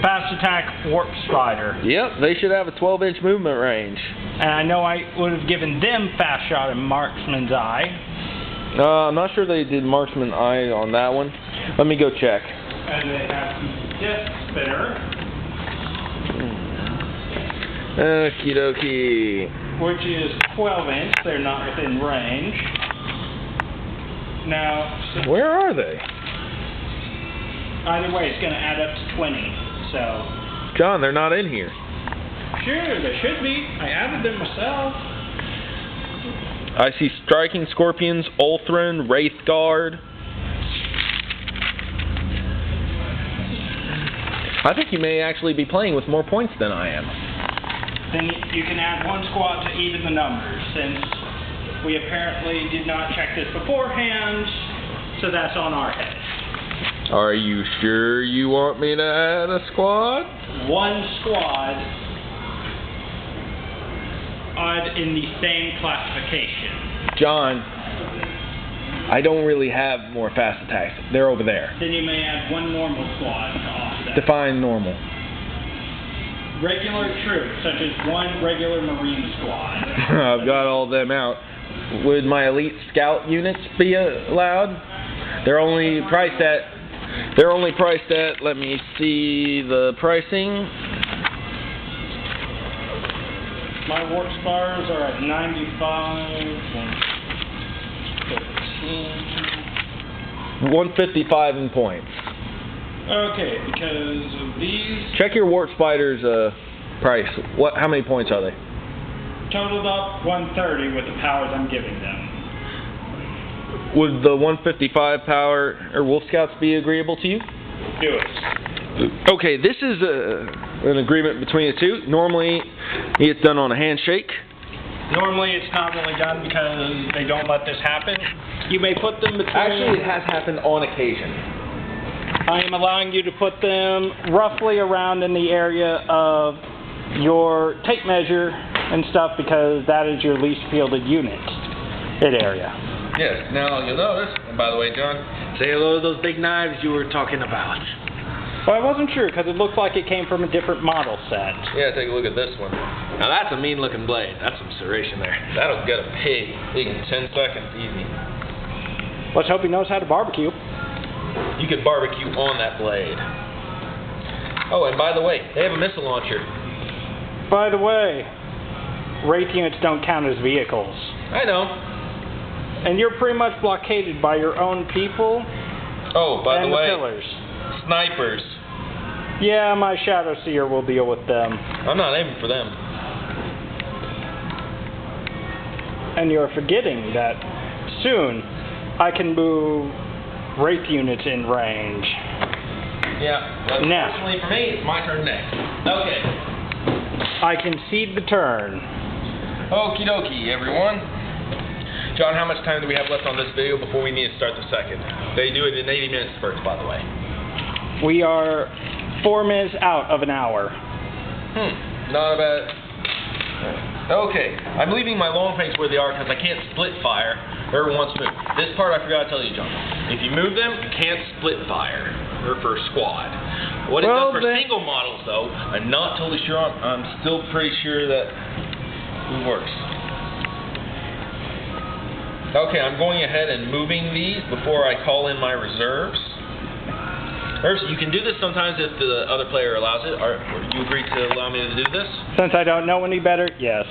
Speaker 2: Fast attack, warp spider.
Speaker 1: Yep, they should have a 12-inch movement range.
Speaker 2: And I know I would have given them fast shot and marksman's eye.
Speaker 1: I'm not sure they did marksman eye on that one. Let me go check.
Speaker 2: And they have the Death Spinner.
Speaker 1: Okie dokie.
Speaker 2: Which is 12-inch. They're not within range. Now,
Speaker 1: where are they?
Speaker 2: Either way, it's going to add up to 20. So.
Speaker 1: John, they're not in here.
Speaker 2: Sure, they should be. I added them myself.
Speaker 1: I see Striking Scorpions, Ulthran, Wraithguard. I think you may actually be playing with more points than I am.
Speaker 2: Then you can add 1 squad to even the numbers, since we apparently did not check this beforehand, so that's on our head.
Speaker 1: Are you sure you want me to add a squad?
Speaker 2: 1 squad. In the same classification.
Speaker 1: John, I don't really have more fast attacks. They're over there.
Speaker 2: Then you may add 1 normal squad to offset.
Speaker 1: Define normal.
Speaker 2: Regular troops, such as 1 regular Marine squad.
Speaker 1: I've got all them out. Would my elite scout units be allowed? They're only priced at, let me see the pricing.
Speaker 2: My warp spars are at 95, 115.
Speaker 1: 155 in points.
Speaker 2: Okay, because of these.
Speaker 1: Check your warp spiders price. How many points are they?
Speaker 2: Totaled up 130 with the powers I'm giving them.
Speaker 1: Would the 155 power or Wolf Scouts be agreeable to you?
Speaker 2: Do it.
Speaker 1: Okay, this is an agreement between the two. Normally, it's done on a handshake.
Speaker 2: Normally, it's not really done because they don't let this happen. You may put them between...
Speaker 1: Actually, it has happened on occasion.
Speaker 3: I am allowing you to put them roughly around in the area of your tape measure and stuff because that is your least fielded unit area.
Speaker 4: Yes, now you'll notice, and by the way, John, say hello to those big knives you were talking about.
Speaker 3: Well, I wasn't sure because it looked like it came from a different model set.
Speaker 4: Yeah, take a look at this one. Now that's a mean looking blade. That's some serration there. That'll get a pig in 10 seconds easy.
Speaker 3: Let's hope he knows how to barbecue.
Speaker 4: You could barbecue on that blade. Oh, and by the way, they have a missile launcher.
Speaker 3: By the way, Wraith units don't count as vehicles.
Speaker 4: I know.
Speaker 3: And you're pretty much blockaded by your own people
Speaker 4: Oh, by
Speaker 3: and
Speaker 4: the way,
Speaker 3: pillars.
Speaker 4: snipers.
Speaker 3: Yeah, my Shadow Seer will deal with them.
Speaker 4: I'm not aiming for them.
Speaker 3: And you're forgetting that soon I can move Wraith units in range.
Speaker 4: Yeah, but
Speaker 3: Now.
Speaker 4: unfortunately for me, it's my turn next. Okay.
Speaker 3: I concede the turn.
Speaker 4: Okie dokie, everyone. John, how much time do we have left on this video before we need to start the second? They do it in 80 minutes first, by the way.
Speaker 3: We are 4 minutes out of an hour.
Speaker 4: Not a bad. Okay, I'm leaving my long range where they are because I can't split fire or once move. This part I forgot to tell you, John. If you move them, you can't split fire or for squad. What it
Speaker 3: Well,
Speaker 4: does for
Speaker 3: then-
Speaker 4: single models, though, I'm not totally sure. I'm still pretty sure that it works. Okay, I'm going ahead and moving these before I call in my reserves. First, you can do this sometimes if the other player allows it. Or you agree to allow me to do this?
Speaker 3: Since I don't know any better, yes.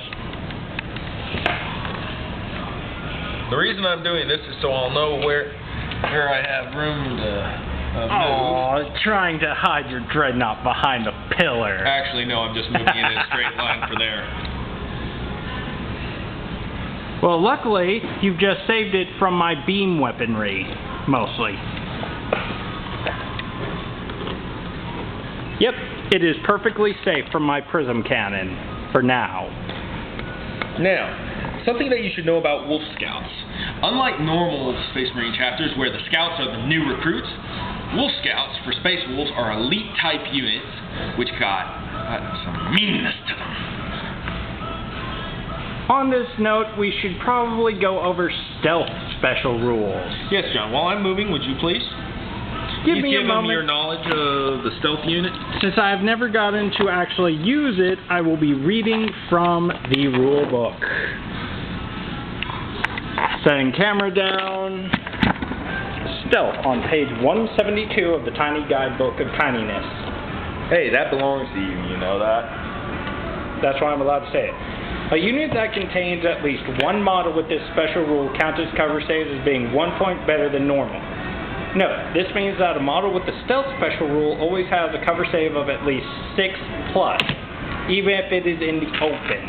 Speaker 4: The reason I'm doing this is so I'll know where I have room to move.
Speaker 3: Oh, trying to hide your dreadnought behind a pillar.
Speaker 4: Actually, no, I'm just moving it in a straight line for there.
Speaker 3: Well, luckily, you've just saved it from my beam weaponry, mostly. Yep, it is perfectly safe from my prism cannon, for now.
Speaker 4: Now, something that you should know about Wolf Scouts. Unlike normal Space Marine chapters where the Scouts are the new recruits, Wolf Scouts for Space Wolves are elite type units which got some meanness to them.
Speaker 3: On this note, we should probably go over stealth special rules.
Speaker 4: Yes, John, while I'm moving, would you please?
Speaker 3: Give me a
Speaker 4: them
Speaker 3: moment.
Speaker 4: your knowledge of the stealth unit.
Speaker 3: Since I have never gotten to actually use it, I will be reading from the rule book. Setting camera down. Stealth on page 172 of the Tiny Guidebook of Tininess.
Speaker 1: Hey, that belongs to you, you know that?
Speaker 3: That's why I'm allowed to say it. A unit that contains at least one model with this special rule counts its cover saves as being 1 point better than normal. Note, this means that a model with the stealth special rule always has a cover save of at least 6+, even if it is in the open.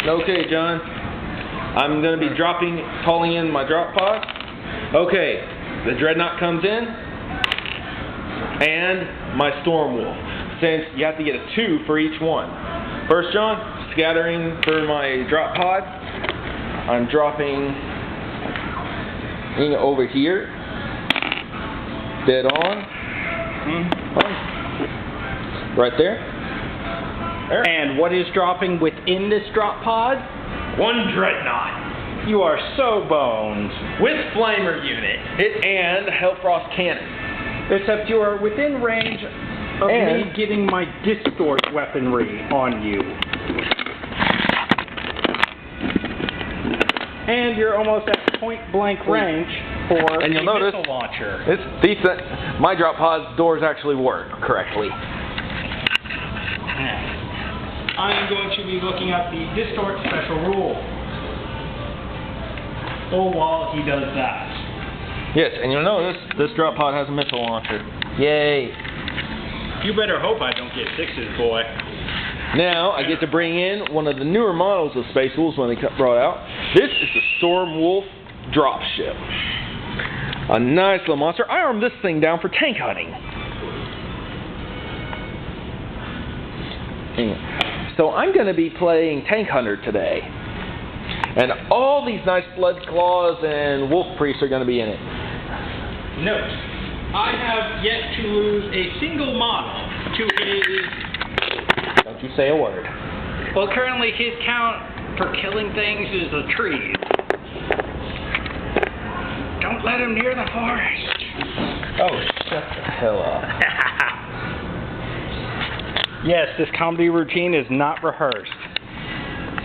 Speaker 1: Okay, John. I'm going to be calling in my drop pod. Okay, the Dreadnought comes in, and my Storm Wolf. Since you have to get a 2 for each one. First, John, scattering for my drop pod. I'm dropping over here. Dead on. Right there.
Speaker 3: And what is dropping within this drop pod?
Speaker 1: 1 Dreadnought.
Speaker 3: You are so boned.
Speaker 1: With Flamer unit. And Hellfrost cannon.
Speaker 3: Except you are within range of me getting my distort weaponry on you. And you're almost at point blank range for
Speaker 1: And you'll notice
Speaker 3: missile launcher.
Speaker 1: it's decent. My drop pod's doors actually work correctly.
Speaker 3: I am going to be looking up the distort special rule. Oh, while he does that.
Speaker 1: Yes, and you'll notice this drop pod has a missile launcher. Yay.
Speaker 3: You better hope I don't get 6s, boy.
Speaker 1: Now, I get to bring in one of the newer models of Space Wolves when they got brought out. This is the Storm Wolf dropship. A nice little monster. I armed this thing down for tank hunting. So I'm going to be playing Tank Hunter today. And all these nice Blood Claws and Wolf Priests are going to be in it.
Speaker 3: Note,
Speaker 2: I have yet to lose a single model to his...
Speaker 3: Don't you say a word.
Speaker 2: Well, currently his count for killing things is the trees. Don't let him near the forest.
Speaker 3: Oh, shut the hell up. Yes, this comedy routine is not rehearsed.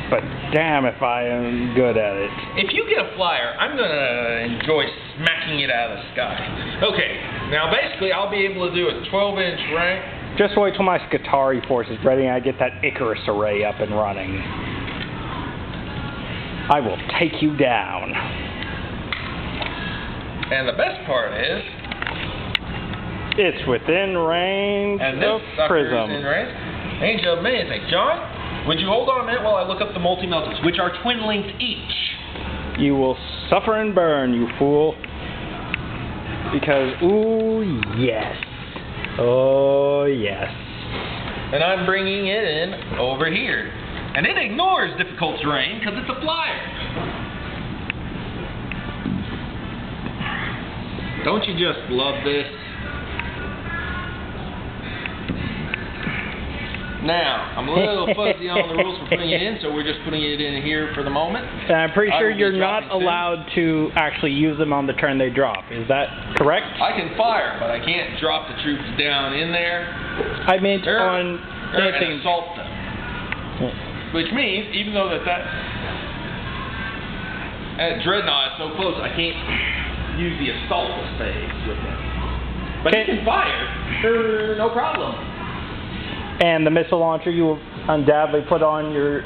Speaker 3: But damn if I am good at it.
Speaker 4: If you get a flyer, I'm going to enjoy smacking it out of the sky. Okay, now basically I'll be able to do a 12-inch rank.
Speaker 3: Just wait till my Skitarii force is ready and I get that Icarus array up and running. I will take you down.
Speaker 4: And the best part is...
Speaker 3: It's within range
Speaker 4: and this
Speaker 3: of
Speaker 4: sucker's
Speaker 3: Prism.
Speaker 4: in range. Ain't amazing. John, would you hold on a minute while I look up the multi-melters, which are twin-linked each?
Speaker 3: You will suffer and burn, you fool. Because, ooh, yes. Oh, yes.
Speaker 4: And I'm bringing it in over here. And it ignores difficult terrain because it's a flyer. Don't you just love this? Now, I'm a little fuzzy on the rules for putting it in, so we're just putting it in here for the moment.
Speaker 3: And I'm pretty sure
Speaker 4: I will be
Speaker 3: you're not
Speaker 4: dropping soon.
Speaker 3: allowed to actually use them on the turn they drop. Is that correct?
Speaker 4: I can fire, but I can't drop the troops down in there.
Speaker 3: I meant on
Speaker 4: and
Speaker 3: anything.
Speaker 4: assault them. Which means, even though that Dreadnought is so close, I can't use the assault phase with them. But you can fire, no problem.
Speaker 3: And the missile launcher you will undoubtedly put on your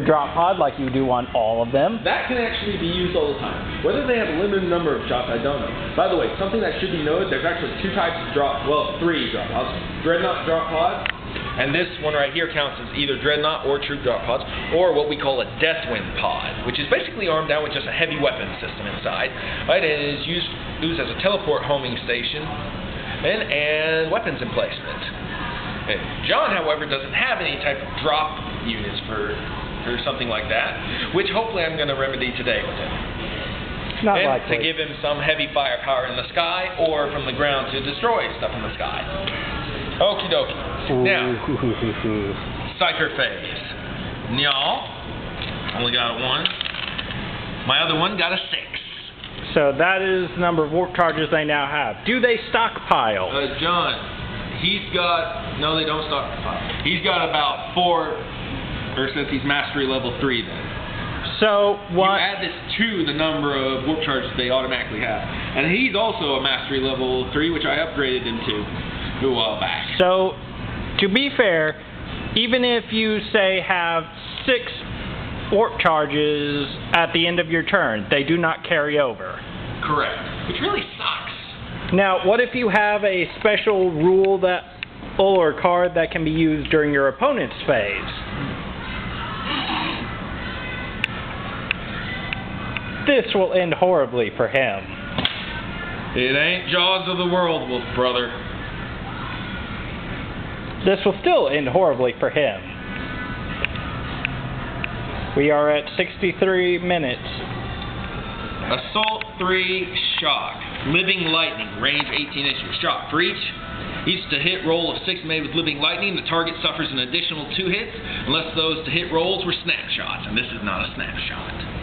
Speaker 3: drop pod like you do on all of them.
Speaker 4: That can actually be used all the time. Whether they have a limited number of shots, I don't know. By the way, something that should be noted, there's actually two types of three drop pods. Dreadnought drop pods, and this one right here counts as either Dreadnought or troop drop pods, or what we call a Deathwind pod, which is basically armed down with just a heavy weapon system inside. Right, and it is used as a teleport homing station and weapons emplacement. John, however, doesn't have any type of drop units for something like that, which hopefully I'm going to remedy today with him.
Speaker 3: Not
Speaker 4: and
Speaker 3: likely.
Speaker 4: to give him some heavy firepower in the sky or from the ground to destroy stuff in the sky. Okie dokie. Now, Psyker phase. Y'all only got a 1. My other one got a 6.
Speaker 3: So that is the number of warp charges they now have. Do they stockpile?
Speaker 4: John, he's got... No, they don't stockpile. He's got about 4... Or since he's mastery level 3 then.
Speaker 3: So what?
Speaker 4: You add this to the number of warp charges they automatically have. And he's also a mastery level 3, which I upgraded him to a while back.
Speaker 3: So, to be fair, even if you say have 6 warp charges at the end of your turn, they do not carry over.
Speaker 4: Correct. Which really sucks.
Speaker 3: Now, what if you have a special rule that or card that can be used during your opponent's phase? This will end horribly for him.
Speaker 4: It ain't Jaws of the World, Wolf brother.
Speaker 3: This will still end horribly for him. We are at 63 minutes.
Speaker 4: Assault 3, shock. Living lightning, range 18 inches. Shock for each to hit roll of 6 made with living lightning. The target suffers an additional 2 hits, unless those to hit rolls were snapshots, and this is not a snapshot.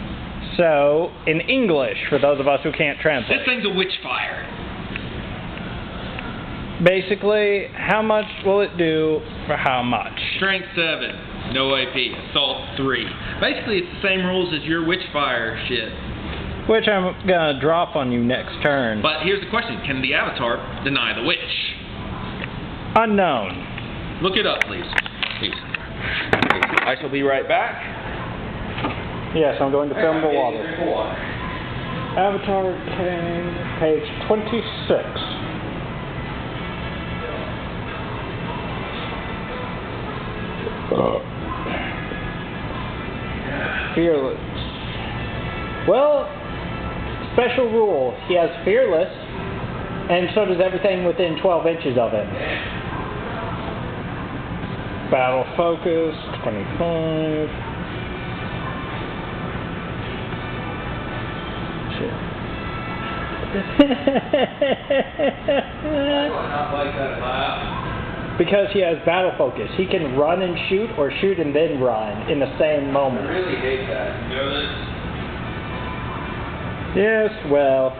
Speaker 3: So, in English, for those of us who can't translate.
Speaker 4: This thing's a witchfire.
Speaker 3: Basically, how much will it do for how much?
Speaker 4: Strength 7, no AP. Assault 3. Basically, it's the same rules as your witchfire shit.
Speaker 3: Which I'm gonna drop on you next turn.
Speaker 4: But here's the question. Can the Avatar deny the witch?
Speaker 3: Unknown.
Speaker 4: Look it up, please. I shall be right back.
Speaker 3: Yes, I'm going to film the water. Avatar King, page 26. Fearless. Well, special rule. He has Fearless, and so does everything within 12 inches of him. Battle Focus, 25.
Speaker 1: Not like that laugh.
Speaker 3: Because he has battle focus. He can run and shoot, or shoot and then run in the same
Speaker 1: I
Speaker 3: moment.
Speaker 1: really hate that. You know this?
Speaker 3: Yes, well.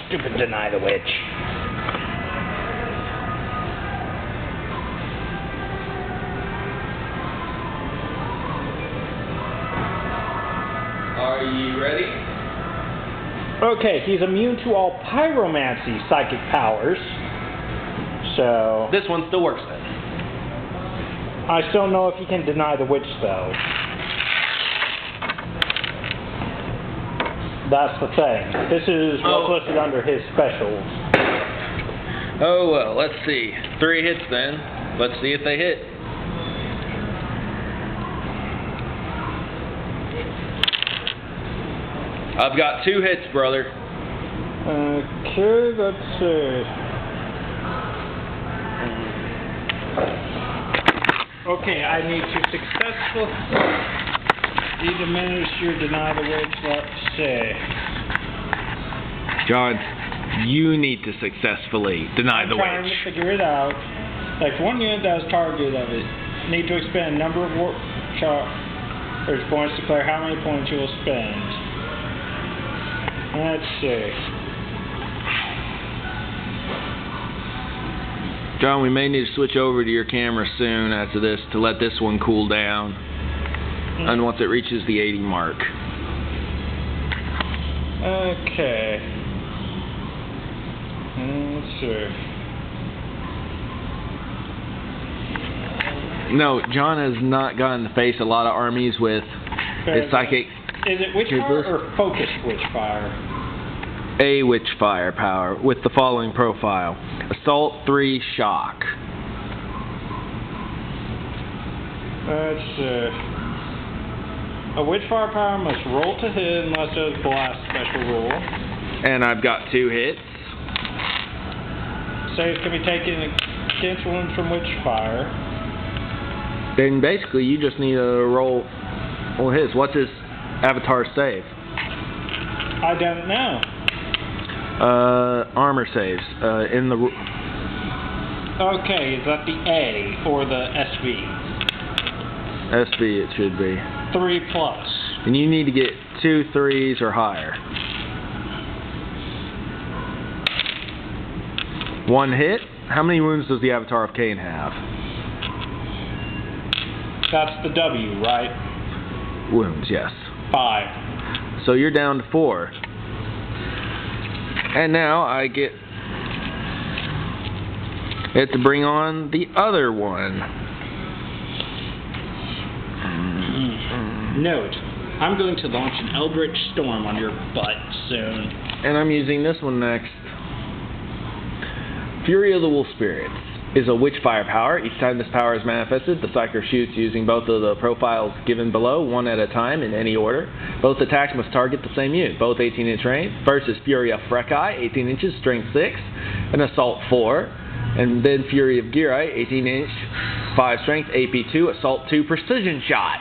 Speaker 3: Stupid deny the witch.
Speaker 1: Are you ready?
Speaker 3: Okay, he's immune to all pyromancy psychic powers. So,
Speaker 4: This one still works then.
Speaker 3: I still don't know if he can deny the witch, though. That's the thing. This is what's listed under his specials.
Speaker 4: Oh well, let's see. 3 hits then. Let's see if they hit. I've got 2 hits, brother.
Speaker 3: Okay, let's see. Okay, I need to successfully diminish your deny the witch, let's see.
Speaker 1: John, you need to successfully deny the
Speaker 3: I'm trying
Speaker 1: witch.
Speaker 3: to figure it out. Like one unit that is target of it. Need to expend a number of warp charge points to declare how many points you will spend. Let's see.
Speaker 1: John, we may need to switch over to your camera soon after this to let this one cool down. And once it reaches the 80 mark.
Speaker 3: Okay. Let's see.
Speaker 1: No, John has not gotten to face a lot of armies with his psychic.
Speaker 3: Is it Witchfire or Focused Witchfire?
Speaker 1: A Witchfire power with the following profile: Assault 3 Shock.
Speaker 3: Let's see. A Witchfire power must roll to hit unless there's blast special rule.
Speaker 1: And I've got 2 hits.
Speaker 3: Saves can be taken against wounds from Witchfire.
Speaker 1: Then basically you just need to roll his. What's his avatar save?
Speaker 3: I don't know.
Speaker 1: Armor saves. In the.
Speaker 3: Okay, is that the A or the SV?
Speaker 1: SV it should be.
Speaker 3: 3+.
Speaker 1: And you need to get 2 3s or higher. 1 hit. How many wounds does the Avatar of Cain have?
Speaker 3: That's the W, right?
Speaker 1: Wounds, yes.
Speaker 3: 5.
Speaker 1: So you're down to 4. And now I get it to bring on the other one.
Speaker 3: Note, I'm going to launch an Eldritch Storm on your butt soon.
Speaker 1: And I'm using this one next. Fury of the Wolf Spirits is a Witchfire power. Each time this power is manifested, the Psyker shoots using both of the profiles given below, one at a time in any order. Both attacks must target the same unit, both 18-inch range. First is Fury of Freckeye, 18 inches, strength 6, and Assault 4. And then Fury of Girai, 18-inch, 5 strength, AP 2, Assault 2, Precision Shot.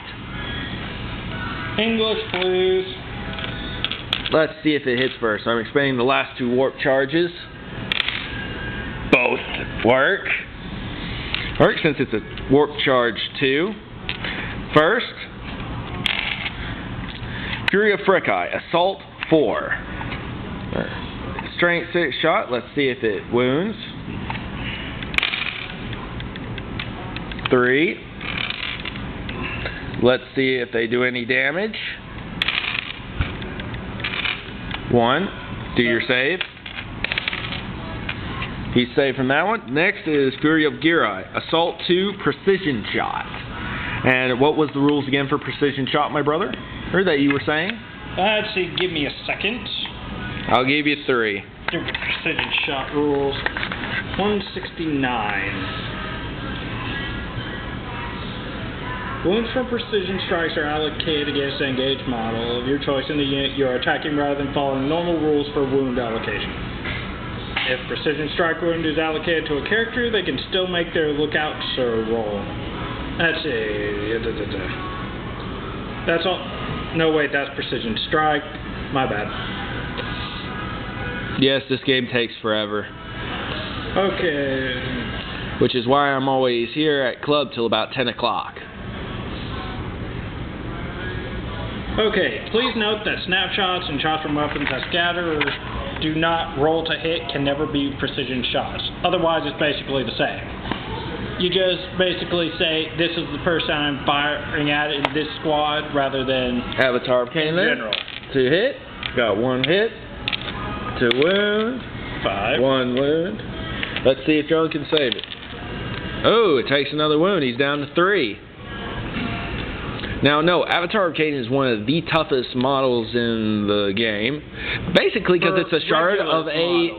Speaker 3: English, please.
Speaker 1: Let's see if it hits first. I'm expending the last 2 warp charges. Both work. Work since it's a warp charge 2. First, Fury of Freckeye, Assault 4. Strength 6 shot. Let's see if it wounds. 3. Let's see if they do any damage. 1. Do your save. He's saved from that one. Next is Fury of Girai, Assault 2, Precision Shot. And what was the rules again for Precision Shot, my brother? Or that you were saying?
Speaker 3: Actually, give me a second.
Speaker 1: I'll give you 3.
Speaker 3: Stupid Precision Shot rules. 169. Wounds from precision strikes are allocated against an engaged model of your choice in the unit you are attacking rather than following normal rules for wound allocation. If precision strike wound is allocated to a character, they can still make their lookout roll. Let's see. That's all. No, wait, that's precision strike. My bad.
Speaker 1: Yes, this game takes forever.
Speaker 3: Okay.
Speaker 1: Which is why I'm always here at club till about 10 o'clock.
Speaker 3: Okay, please note that snapshots and shots from weapons that scatter or do not roll to hit can never be precision shots. Otherwise, it's basically the same. You just basically say, this is the person I'm firing at in this squad, rather than
Speaker 1: Avatar came
Speaker 3: in
Speaker 1: in.
Speaker 3: general.
Speaker 1: 2 hit. Got 1 hit. 2 wound.
Speaker 3: 5.
Speaker 1: 1 wound. Let's see if John can save it. Oh, it takes another wound. He's down to 3. Now, no, Avatar of Caden is one of the toughest models in the game. Basically, because it's a shard of a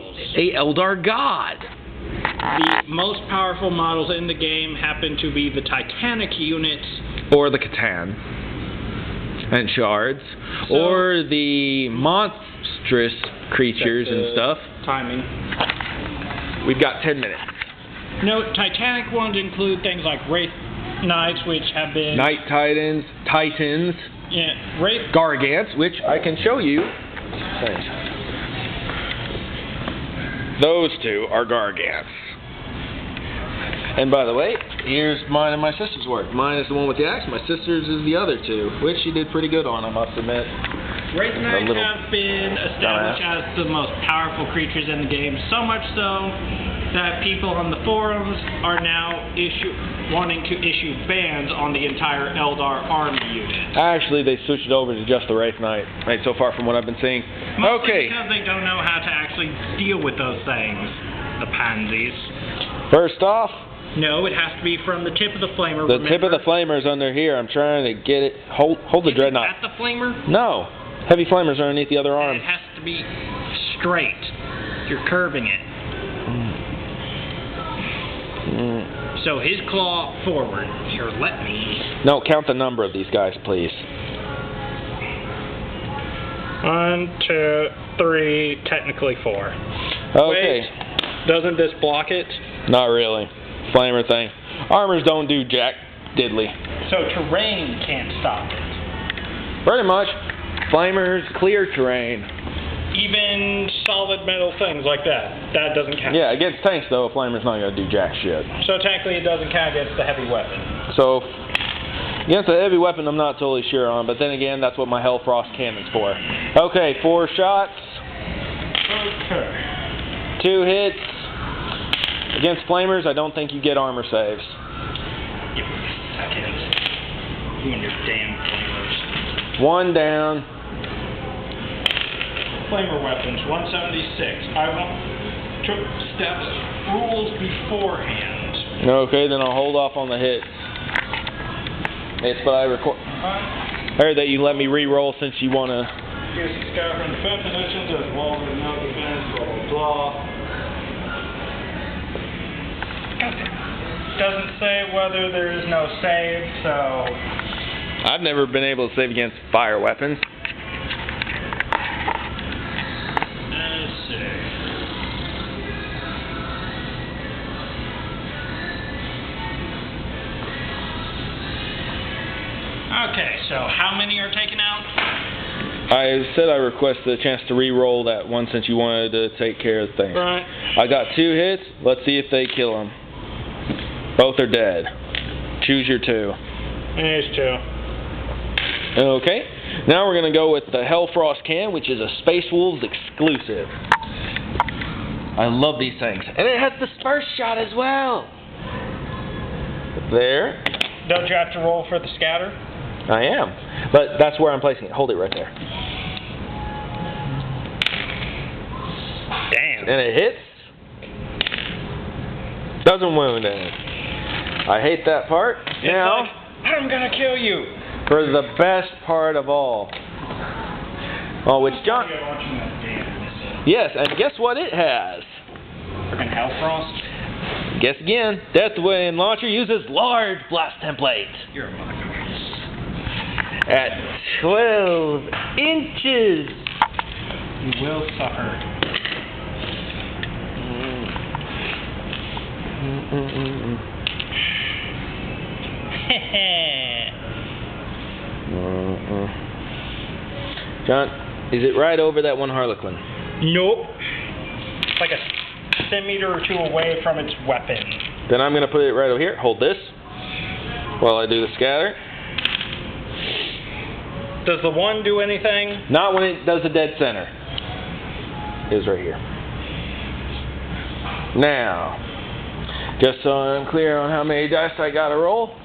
Speaker 1: Eldar god.
Speaker 3: The most powerful models in the game happen to be the Titanic units.
Speaker 1: Or the Catan. And shards.
Speaker 3: So,
Speaker 1: or the monstrous creatures and stuff.
Speaker 3: Timing.
Speaker 1: We've got 10 minutes.
Speaker 3: No, Titanic ones include things like Wraith Knights, which have been...
Speaker 1: Night Titans,
Speaker 3: Yeah, Wraith...
Speaker 1: Gargants, which I can show you. Thanks. Those 2 are Gargants. And by the way, here's mine and my sister's work. Mine is the one with the axe, my sister's is the other 2, which she did pretty good on, I must admit.
Speaker 3: Wraith Knights have been established as the most powerful creatures in the game, so much so that people on the forums are now wanting to issue bans on the entire Eldar army unit.
Speaker 1: Actually, they switched it over to just the Wraith Knight, right, so far from what I've been seeing.
Speaker 3: Mostly
Speaker 1: Okay.
Speaker 3: because they don't know how to actually deal with those things, the pansies.
Speaker 1: First off,
Speaker 3: No, it has to be from the tip of the flamer.
Speaker 1: the tip of the flamer's under here. I'm trying to get it. Hold the dreadnought.
Speaker 3: At the flamer?
Speaker 1: No. Heavy flamer's underneath the other arm.
Speaker 3: It has to be straight. You're curving it. So his claw forward. Here, let me.
Speaker 1: No, count the number of these guys, please.
Speaker 3: 1, 2, 3, technically 4.
Speaker 1: Okay.
Speaker 3: Wait, doesn't this block it?
Speaker 1: Not really. Flamer thing. Armors don't do jack diddly.
Speaker 3: So terrain can't stop it.
Speaker 1: Pretty much. Flamers clear terrain.
Speaker 3: Even solid metal things like that. That doesn't count.
Speaker 1: Yeah, against tanks though, a flamer's not going to do jack shit.
Speaker 3: So technically it doesn't count against the heavy weapon.
Speaker 1: So, against a heavy weapon I'm not totally sure on, but then again, that's what my Hellfrost cannon's for. Okay, 4 shots.
Speaker 3: Okay.
Speaker 1: 2 hits. Against flamers, I don't think you get armor saves.
Speaker 3: You second. You and your damn flamers.
Speaker 1: 1 down.
Speaker 3: Flamer weapons, 176. I want took steps, rules beforehand.
Speaker 1: Okay, then I'll hold off on the hits. It's but I heard that you let me re-roll since you want to.
Speaker 3: Here's the scout from defense positions, there's wall with no defense, blah blah blah. Doesn't say whether there is no save, so...
Speaker 1: I've never been able to save against fire weapons.
Speaker 3: Let's see. Okay, so how many are taken out?
Speaker 1: I said I requested a chance to re-roll that one since you wanted to take care of things.
Speaker 3: Right.
Speaker 1: I got 2 hits. Let's see if they kill them. Both are dead. Choose your 2.
Speaker 3: There's 2.
Speaker 1: Okay. Now we're going to go with the Hellfrost can, which is a Space Wolves exclusive. I love these things. And it has the first shot as well. There.
Speaker 3: Don't you have to roll for the scatter?
Speaker 1: I am. But that's where I'm placing it. Hold it right there.
Speaker 3: Damn.
Speaker 1: And it hits. Doesn't wound any. I hate that part.
Speaker 3: It's
Speaker 1: Now,
Speaker 3: like, I'm gonna kill you.
Speaker 1: for the best part of all. Oh, which John...
Speaker 3: You're watching that damn missile.
Speaker 1: Yes, and guess what it has?
Speaker 3: Freaking Hellfrost.
Speaker 1: Guess again. Death Wind Launcher uses large blast template.
Speaker 3: You're a motherfucker.
Speaker 1: At 12 inches.
Speaker 3: You will suffer.
Speaker 1: John, is it right over that one Harlequin?
Speaker 2: Nope. It's like a centimeter or two away from its weapon.
Speaker 1: Then I'm going to put it right over here. Hold this while I do the scatter.
Speaker 2: Does the one do anything?
Speaker 1: Not when it does the dead center. It is right here. Now, just so I'm clear on how many dice I got to roll.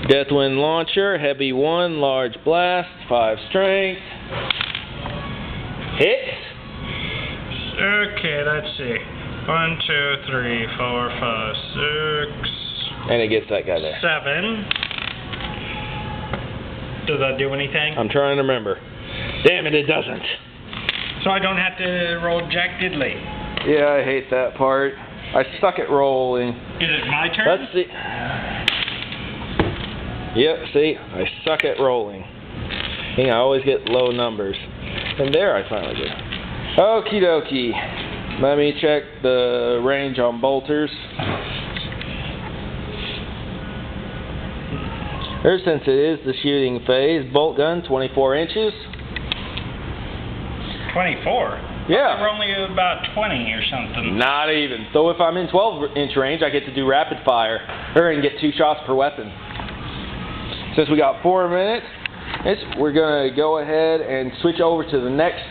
Speaker 1: Deathwind Launcher, heavy 1, large blast, 5 strength. Hit.
Speaker 2: Okay, let's see. 1, 2, 3, 4, 5, 6.
Speaker 1: And it gets that guy there.
Speaker 2: 7. Does that do anything?
Speaker 1: I'm trying to remember. Damn it, it doesn't.
Speaker 2: So I don't have to roll Jack Diddley.
Speaker 1: Yeah, I hate that part. I suck at rolling.
Speaker 2: Is it my turn?
Speaker 1: Let's see. Yep, see, I suck at rolling. I always get low numbers. And there I finally did. Okie dokie. Let me check the range on bolters. Or since it is the shooting phase, bolt gun 24 inches.
Speaker 2: 24?
Speaker 1: Yeah.
Speaker 2: We're only about 20 or something.
Speaker 1: Not even. So if I'm in 12-inch range, I get to do rapid fire, and get 2 shots per weapon. Since we got 4 minutes, we're going to go ahead and switch over to the next